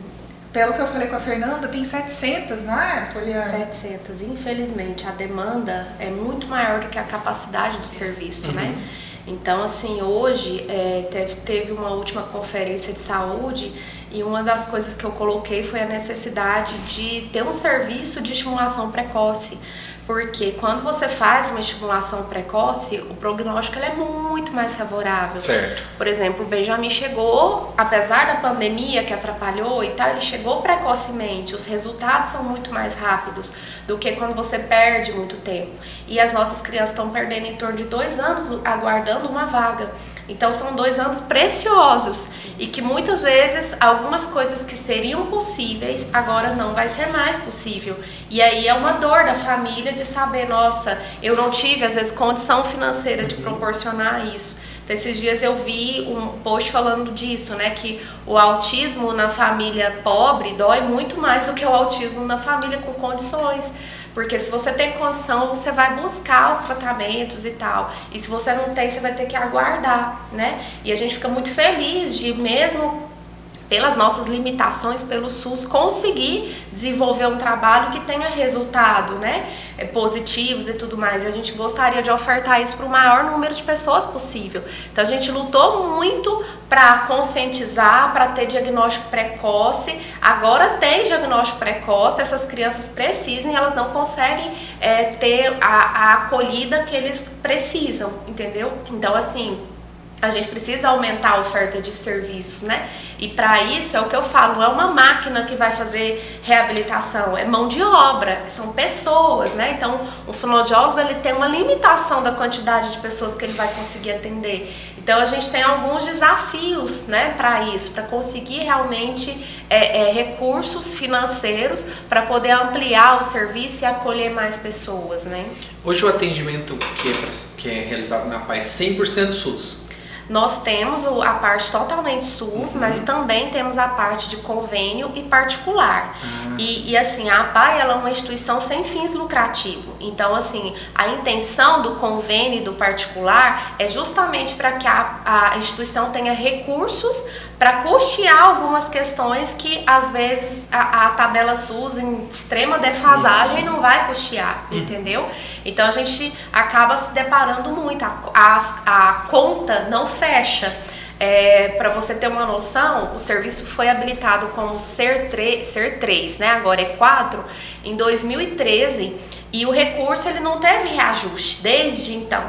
Pelo que eu falei com a Fernanda, tem 700, não é, Poliana? 700. Infelizmente, a demanda é muito maior do que a capacidade do serviço, né? Então, assim, hoje teve uma última conferência de saúde e uma das coisas que eu coloquei foi a necessidade de ter um serviço de estimulação precoce. Porque quando você faz uma estimulação precoce, o prognóstico é muito mais favorável. Certo. Por exemplo, o Benjamin chegou, apesar da pandemia que atrapalhou e tal, ele chegou precocemente. Os resultados são muito mais rápidos do que quando você perde muito tempo. E as nossas crianças estão perdendo em torno de 2 anos aguardando uma vaga. Então são 2 anos preciosos e que muitas vezes algumas coisas que seriam possíveis agora não vai ser mais possível. E aí é uma dor da família de saber, nossa, eu não tive às vezes condição financeira de proporcionar isso. Então esses dias eu vi um post falando disso, né, que o autismo na família pobre dói muito mais do que o autismo na família com condições. Porque se você tem condição, você vai buscar os tratamentos e tal. E se você não tem, você vai ter que aguardar, né? E a gente fica muito feliz de, mesmo pelas nossas limitações, pelo SUS, conseguir desenvolver um trabalho que tenha resultado, né? Positivos e tudo mais. E a gente gostaria de ofertar isso para o maior número de pessoas possível. Então a gente lutou muito para conscientizar, para ter diagnóstico precoce. Agora tem diagnóstico precoce, essas crianças precisam e elas não conseguem ter a acolhida que eles precisam, entendeu? Então, assim, A gente precisa aumentar a oferta de serviços, né? E para isso, é o que eu falo, não é uma máquina que vai fazer reabilitação, é mão de obra, são pessoas, né? Então, o fonoaudiólogo, ele tem uma limitação da quantidade de pessoas que ele vai conseguir atender. Então, a gente tem alguns desafios, né, para isso, para conseguir realmente recursos financeiros para poder ampliar o serviço e acolher mais pessoas, né? Hoje o atendimento que é realizado na APAE é 100% SUS. Nós temos a parte totalmente SUS, mas também temos a parte de convênio e particular. E assim, a APAE, ela é uma instituição sem fins lucrativos. Então, assim, a intenção do convênio e do particular é justamente para que a instituição tenha recursos para custear algumas questões que, às vezes, a tabela SUS, em extrema defasagem, não vai custear, entendeu? Então, a gente acaba se deparando muito. A conta não fecha. Para você ter uma noção, o serviço foi habilitado como Ser 3, né? Agora é 4, em 2013, e o recurso ele não teve reajuste desde então.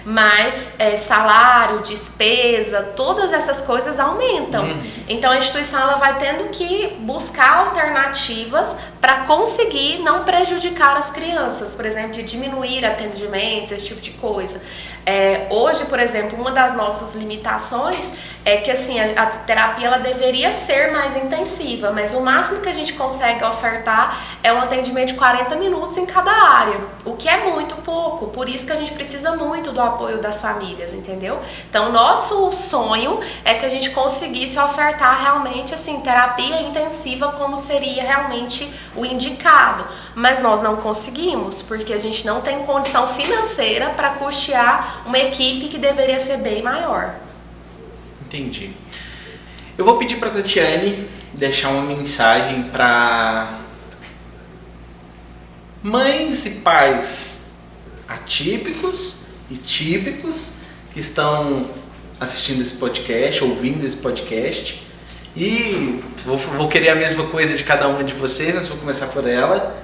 Mas salário, despesa, todas essas coisas aumentam. Então a instituição ela vai tendo que buscar alternativas para conseguir não prejudicar as crianças, por exemplo, de diminuir atendimentos, esse tipo de coisa. Hoje, por exemplo, uma das nossas limitações é que assim, a terapia ela deveria ser mais intensiva, mas o máximo que a gente consegue ofertar é um atendimento de 40 minutos em cada área, o que é muito pouco, por isso que a gente precisa muito do apoio das famílias, entendeu? Então, nosso sonho é que a gente conseguisse ofertar realmente assim, terapia intensiva como seria realmente o indicado, mas nós não conseguimos, porque a gente não tem condição financeira para custear uma equipe que deveria ser bem maior. Entendi. Eu vou pedir para a Tatiane deixar uma mensagem para mães e pais atípicos e típicos que estão assistindo esse podcast, ouvindo esse podcast. E vou querer a mesma coisa de cada uma de vocês, mas vou começar por ela,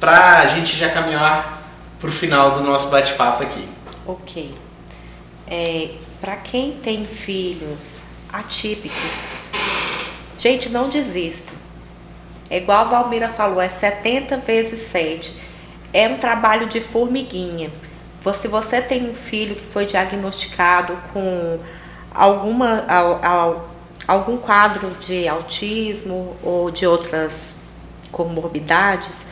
para a gente já caminhar para o final do nosso bate-papo aqui. Ok. Para quem tem filhos atípicos, gente, não desista. É igual a Valmira falou, é 70 vezes 7. É um trabalho de formiguinha. Se você tem um filho que foi diagnosticado com algum quadro de autismo ou de outras comorbidades,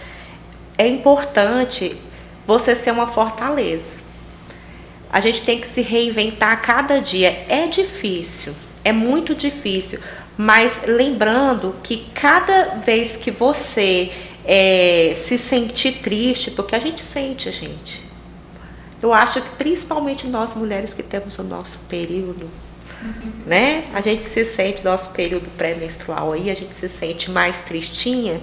é importante você ser uma fortaleza. A gente tem que se reinventar a cada dia. É difícil, é muito difícil, mas lembrando que cada vez que você se sentir triste, porque a gente sente, gente. Eu acho que principalmente nós mulheres que temos o nosso período, né? A gente se sente, nosso período pré-menstrual aí, a gente se sente mais tristinha.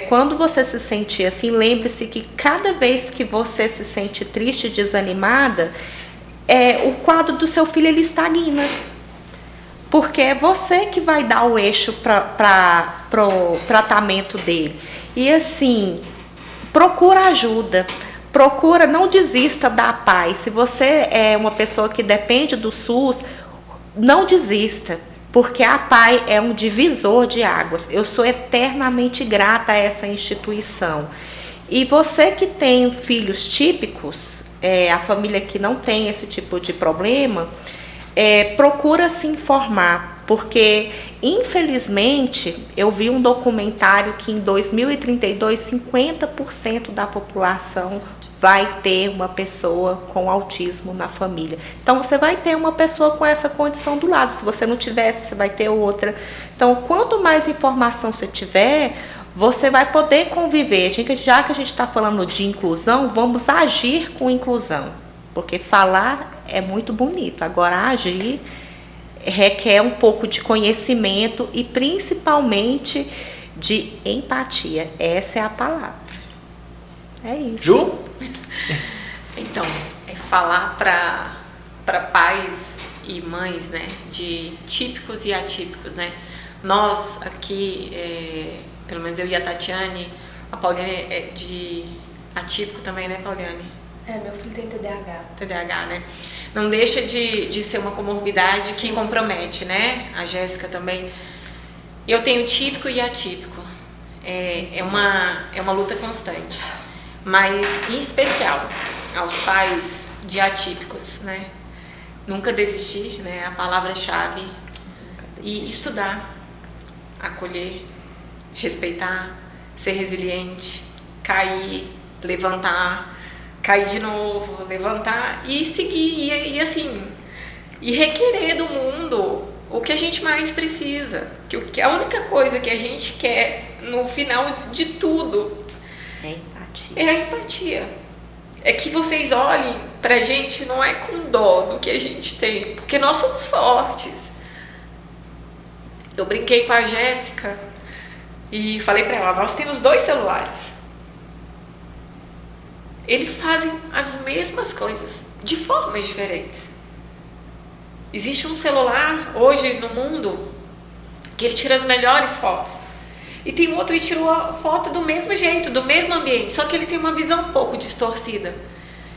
Quando você se sentir assim, lembre-se que cada vez que você se sente triste e desanimada, o quadro do seu filho ele estagna. Porque é você que vai dar o eixo para o tratamento dele. E assim, procura ajuda. Não desista da APAE. Se você é uma pessoa que depende do SUS, não desista. Porque a APAE é um divisor de águas. Eu sou eternamente grata a essa instituição. E você que tem filhos típicos, a família que não tem esse tipo de problema, procura se informar. Porque, infelizmente, eu vi um documentário que em 2032, 50% da população vai ter uma pessoa com autismo na família. Então, você vai ter uma pessoa com essa condição do lado. Se você não tivesse, você vai ter outra. Então, quanto mais informação você tiver, você vai poder conviver. Já que a gente está falando de inclusão, vamos agir com inclusão. Porque falar é muito bonito. Agora, agir requer um pouco de conhecimento e principalmente de empatia. Essa é a palavra. É isso. Ju? Então, falar para pais e mães, né, de típicos e atípicos, né? Nós aqui, pelo menos eu e a Tatiane, a Pauliane é de atípico também, né, Pauliane? Meu filho tem TDAH. TDAH, né? Não deixa de ser uma comorbidade que compromete, né? A Jéssica também. Eu tenho típico e atípico. É uma luta constante. Mas, em especial, aos pais de atípicos, né? Nunca desistir, né? A palavra-chave. E estudar, acolher, respeitar, ser resiliente, cair, levantar, cair de novo, levantar e seguir. E assim, e requerer do mundo o que a gente mais precisa. Que a única coisa que a gente quer no final de tudo é a empatia. É que vocês olhem pra gente não é com dó do que a gente tem, porque nós somos fortes. Eu brinquei com a Jéssica e falei pra ela, nós temos 2 celulares. Eles fazem as mesmas coisas, de formas diferentes. Existe um celular hoje no mundo que ele tira as melhores fotos. E tem outro que tirou a foto do mesmo jeito, do mesmo ambiente, só que ele tem uma visão um pouco distorcida.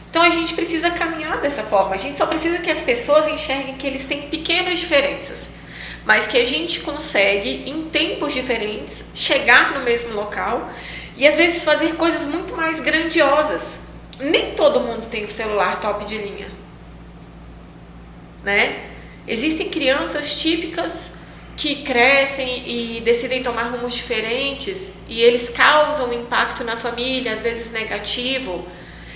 Então a gente precisa caminhar dessa forma. A gente só precisa que as pessoas enxerguem que eles têm pequenas diferenças, mas que a gente consegue, em tempos diferentes, chegar no mesmo local e às vezes fazer coisas muito mais grandiosas. Nem todo mundo tem um celular top de linha, né? Existem crianças típicas que crescem e decidem tomar rumos diferentes e eles causam impacto na família, às vezes negativo.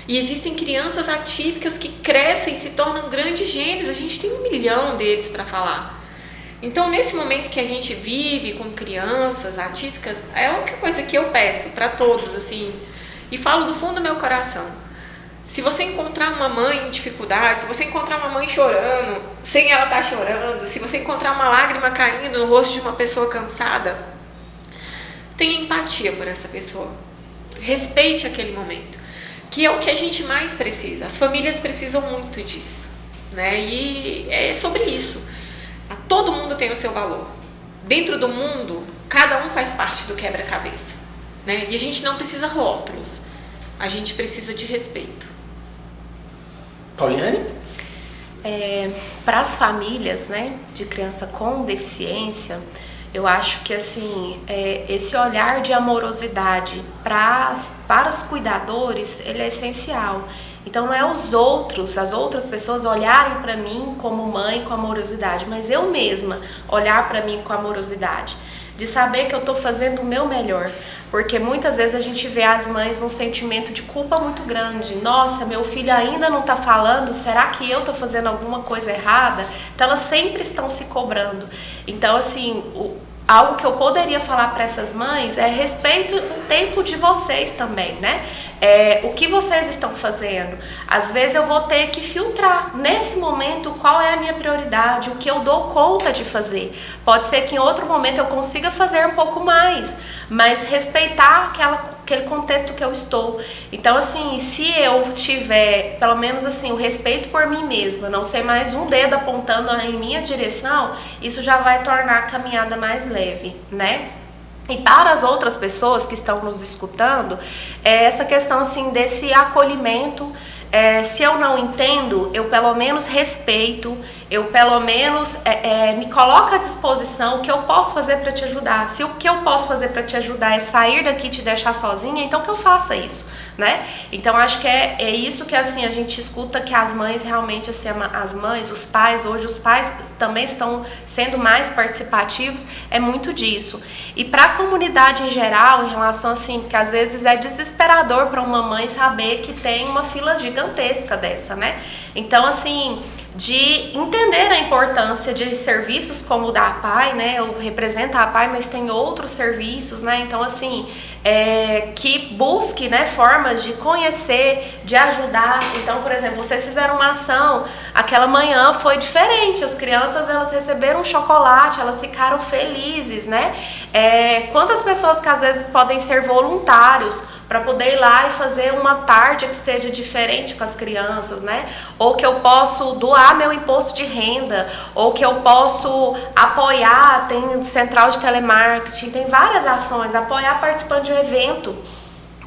E existem crianças atípicas que crescem e se tornam grandes gênios. A gente tem 1 milhão deles para falar. Então, nesse momento que a gente vive com crianças atípicas, é a única coisa que eu peço para todos, assim, e falo do fundo do meu coração. Se você encontrar uma mãe em dificuldade, se você encontrar uma mãe chorando, sem ela estar chorando, se você encontrar uma lágrima caindo no rosto de uma pessoa cansada, tenha empatia por essa pessoa. Respeite aquele momento, que é o que a gente mais precisa. As famílias precisam muito disso, né? E é sobre isso. Todo mundo tem o seu valor. Dentro do mundo, cada um faz parte do quebra-cabeça, né? E a gente não precisa rótulos, a gente precisa de respeito. Pauliane? Para as famílias, né, de criança com deficiência, eu acho que assim, esse olhar de amorosidade para os cuidadores, ele é essencial. Então não é as outras pessoas olharem para mim como mãe com amorosidade, mas eu mesma olhar para mim com amorosidade, de saber que eu estou fazendo o meu melhor. Porque muitas vezes a gente vê as mães num sentimento de culpa muito grande. Nossa, meu filho ainda não está falando, será que eu estou fazendo alguma coisa errada? Então elas sempre estão se cobrando. Então assim, algo que eu poderia falar para essas mães é respeito o tempo de vocês também, né? O que vocês estão fazendo. Às vezes eu vou ter que filtrar nesse momento qual é a minha prioridade, o que eu dou conta de fazer. Pode ser que em outro momento eu consiga fazer um pouco mais, mas respeitar aquele contexto que eu estou. Então assim, se eu tiver pelo menos assim o respeito por mim mesma, não ser mais um dedo apontando em minha direção, isso já vai tornar a caminhada mais leve, né? E para as outras pessoas que estão nos escutando, essa questão assim desse acolhimento, se eu não entendo, eu pelo menos respeito, eu pelo menos me coloco à disposição o que eu posso fazer para te ajudar. Se o que eu posso fazer para te ajudar é sair daqui e te deixar sozinha, então que eu faça isso, né? Então acho que é isso que assim a gente escuta, que as mães realmente assim, as mães, os pais, hoje os pais também estão sendo mais participativos, é muito disso. E para a comunidade em geral, em relação assim, porque às vezes é desesperador para uma mãe saber que tem uma fila gigantesca dessa, né? Então assim, de entender a importância de serviços como o da APAI, né? Eu represento a APAI, mas tem outros serviços, né? Então assim, que busque, né, formas de conhecer, de ajudar. Então, por exemplo, vocês fizeram uma ação, aquela manhã foi diferente, as crianças elas receberam um chocolate, elas ficaram felizes, né? Quantas pessoas que às vezes podem ser voluntários para poder ir lá e fazer uma tarde que seja diferente com as crianças, né? Ou que eu posso doar meu imposto de renda, ou que eu posso apoiar, tem central de telemarketing, tem várias ações, apoiar participando de um evento.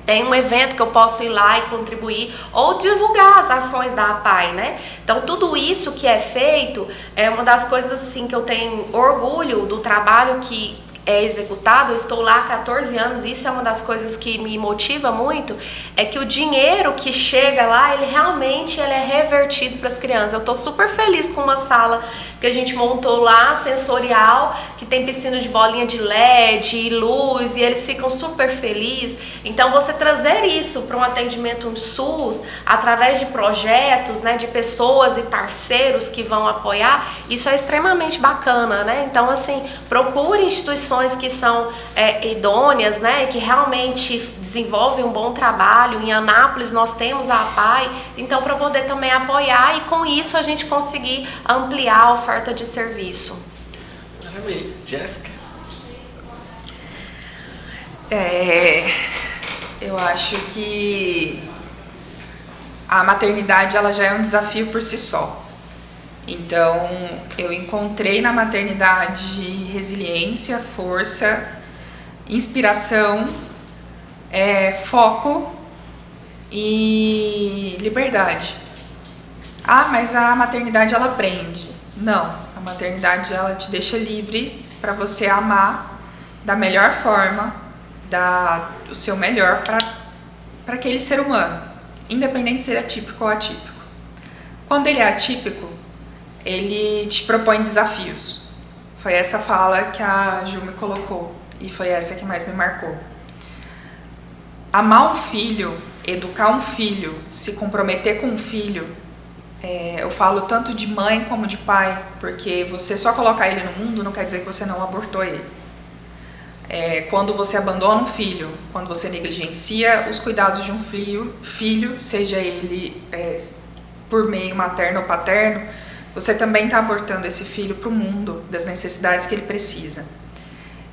tem um evento que eu posso ir lá e contribuir ou divulgar as ações da APAI, né? Então tudo isso que é feito é uma das coisas assim que eu tenho orgulho do trabalho que é executado. Eu estou lá há 14 anos, isso é uma das coisas que me motiva muito, é que o dinheiro que chega lá, ele realmente é revertido para as crianças. Eu estou super feliz com uma sala que a gente montou lá, sensorial, que tem piscina de bolinha de LED e luz, e eles ficam super felizes. Então você trazer isso para um atendimento SUS, através de projetos, né, de pessoas e parceiros que vão apoiar, isso é extremamente bacana, né? Então assim, procure instituições que são idôneas, né, e que realmente desenvolvem um bom trabalho. Em Anápolis nós temos a APAI, então para poder também apoiar e com isso a gente conseguir ampliar a oferta de serviço. Maravilha. Jéssica? Eu acho que a maternidade ela já é um desafio por si só. Então, eu encontrei na maternidade resiliência, força, inspiração, foco e liberdade. Ah, mas a maternidade ela prende. Não, a maternidade ela te deixa livre para você amar da melhor forma, dar o seu melhor para aquele ser humano, independente se ele é típico ou atípico. Quando ele é atípico, ele te propõe desafios. Foi essa fala que a Ju me colocou e foi essa que mais me marcou. Amar um filho, educar um filho, se comprometer com um filho, eu falo tanto de mãe como de pai, porque você só colocar ele no mundo não quer dizer que você não abortou ele. Quando você abandona um filho, quando você negligencia os cuidados de um filho, seja ele por meio materno ou paterno, você também está abortando esse filho para o mundo, das necessidades que ele precisa.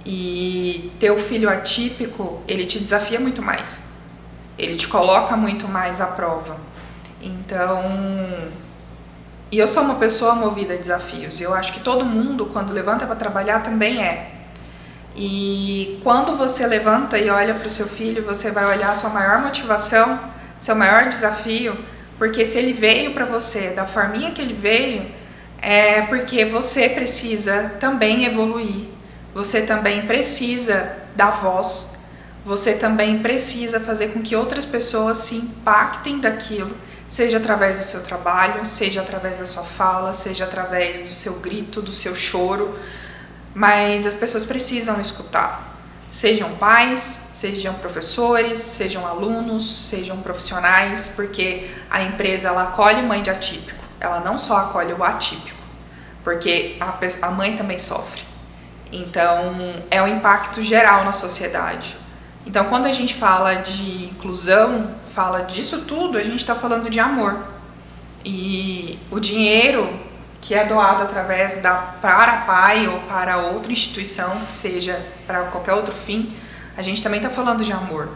E ter o filho atípico, ele te desafia muito mais. Ele te coloca muito mais à prova. Então, e eu sou uma pessoa movida a desafios. E eu acho que todo mundo, quando levanta para trabalhar, também é. E quando você levanta e olha para o seu filho, você vai olhar a sua maior motivação, seu maior desafio, porque se ele veio para você da forminha que ele veio, é porque você precisa também evoluir, você também precisa dar voz, você também precisa fazer com que outras pessoas se impactem daquilo, seja através do seu trabalho, seja através da sua fala, seja através do seu grito, do seu choro, mas as pessoas precisam escutar. Sejam pais, sejam professores, sejam alunos, sejam profissionais, porque a empresa ela acolhe mãe de atípico, ela não só acolhe o atípico, porque a mãe também sofre. Então, é um impacto geral na sociedade. Então, quando a gente fala de inclusão, fala disso tudo, a gente está falando de amor. E o dinheiro que é doado através para a PAI ou para outra instituição, que seja para qualquer outro fim, a gente também está falando de amor,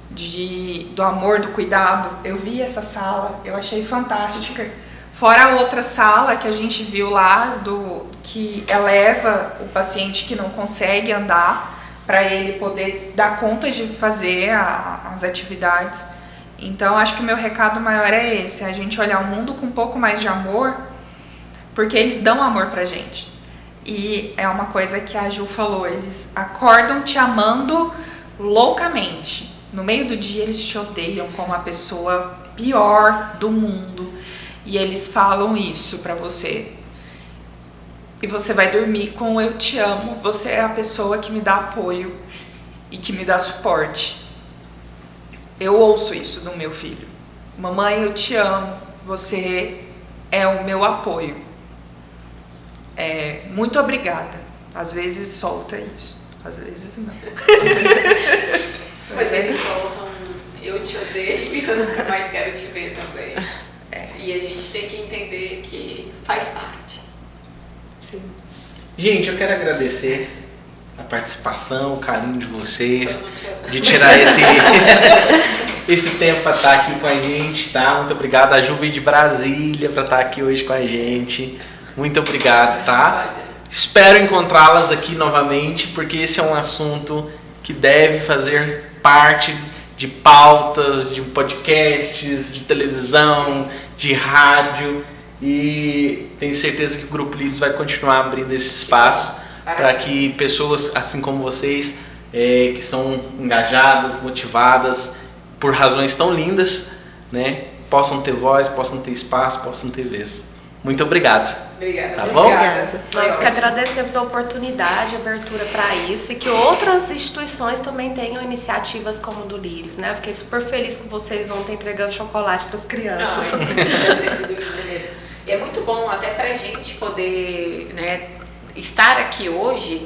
do amor, do cuidado. Eu vi essa sala, eu achei fantástica. Fora a outra sala que a gente viu lá, que eleva o paciente que não consegue andar, para ele poder dar conta de fazer as atividades. Então, acho que o meu recado maior é esse, a gente olhar o mundo com um pouco mais de amor, porque eles dão amor pra gente. E é uma coisa que a Ju falou, eles acordam te amando loucamente. No meio do dia eles te odeiam como a pessoa pior do mundo. E eles falam isso pra você. E você vai dormir com eu te amo, você é a pessoa que me dá apoio e que me dá suporte. Eu ouço isso do meu filho. Mamãe, eu te amo, você é o meu apoio. Muito obrigada. Às vezes solta isso, às vezes não. Mas eles soltam eu te odeio e eu nunca mais quero te ver também. E a gente tem que entender que faz parte. Sim. Gente, eu quero agradecer a participação, o carinho de vocês, de tirar esse tempo para estar aqui com a gente, tá? Muito obrigado. A Ju veio de Brasília para estar aqui hoje com a gente. Muito obrigado, tá? Espero encontrá-las aqui novamente, porque esse é um assunto que deve fazer parte de pautas, de podcasts, de televisão, de rádio, e tenho certeza que o Grupo Lírios vai continuar abrindo esse espaço para que pessoas assim como vocês, que são engajadas, motivadas por razões tão lindas, né, possam ter voz, possam ter espaço, possam ter vez. Muito obrigado. Obrigada. Tá bom? Nós que agradecemos a oportunidade, a abertura para isso e que outras instituições também tenham iniciativas como o do Lírios, né? Eu fiquei super feliz com vocês ontem entregando chocolate para as crianças. Deve ter sido lindo mesmo. E é muito bom até para a gente poder, né, estar aqui hoje.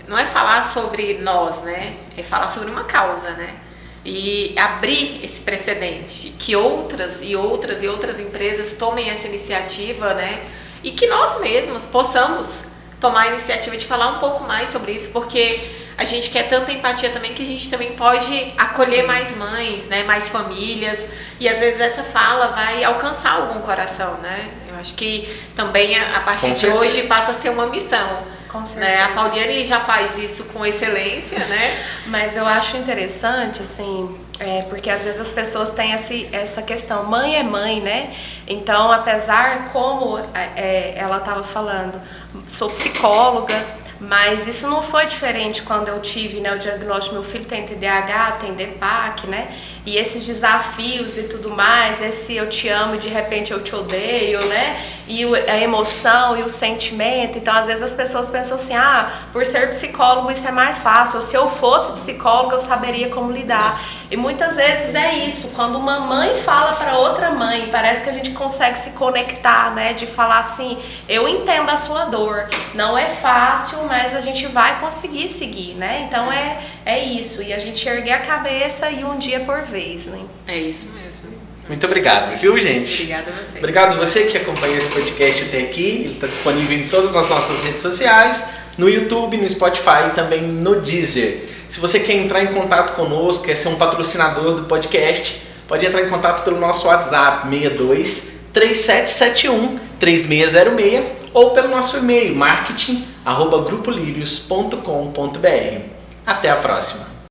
Não é falar sobre nós, né? É falar sobre uma causa, né? E abrir esse precedente, que outras empresas tomem essa iniciativa, né? E que nós mesmos possamos tomar a iniciativa de falar um pouco mais sobre isso, porque a gente quer tanta empatia também que a gente também pode acolher mais mães, né? Mais famílias, e às vezes essa fala vai alcançar algum coração, né? Eu acho que também a partir de hoje passa a ser uma missão. Né? A Pauliane já faz isso com excelência, né? Mas eu acho interessante, assim, porque às vezes as pessoas têm essa questão, mãe é mãe, né? Então, apesar, como ela estava falando, sou psicóloga, mas isso não foi diferente quando eu tive, né, o diagnóstico, meu filho tem TDAH, tem DPAC, né? E esses desafios e tudo mais, esse eu te amo e de repente eu te odeio, né? E a emoção e o sentimento. Então, às vezes as pessoas pensam assim, por ser psicólogo isso é mais fácil. Ou se eu fosse psicóloga eu saberia como lidar. E muitas vezes é isso, quando uma mãe fala para outra mãe, parece que a gente consegue se conectar, né? De falar assim, eu entendo a sua dor, não é fácil, mas a gente vai conseguir seguir, né? Então é isso, e a gente erguer a cabeça e um dia por vez, né? É isso mesmo. Muito obrigado, viu, gente? Obrigada a você. Obrigado você que acompanhou esse podcast até aqui. Ele está disponível em todas as nossas redes sociais, no YouTube, no Spotify e também no Deezer. Se você quer entrar em contato conosco, quer ser um patrocinador do podcast, pode entrar em contato pelo nosso WhatsApp 62 3771 3606 ou pelo nosso e-mail marketing@grupolirios.com.br. Até a próxima!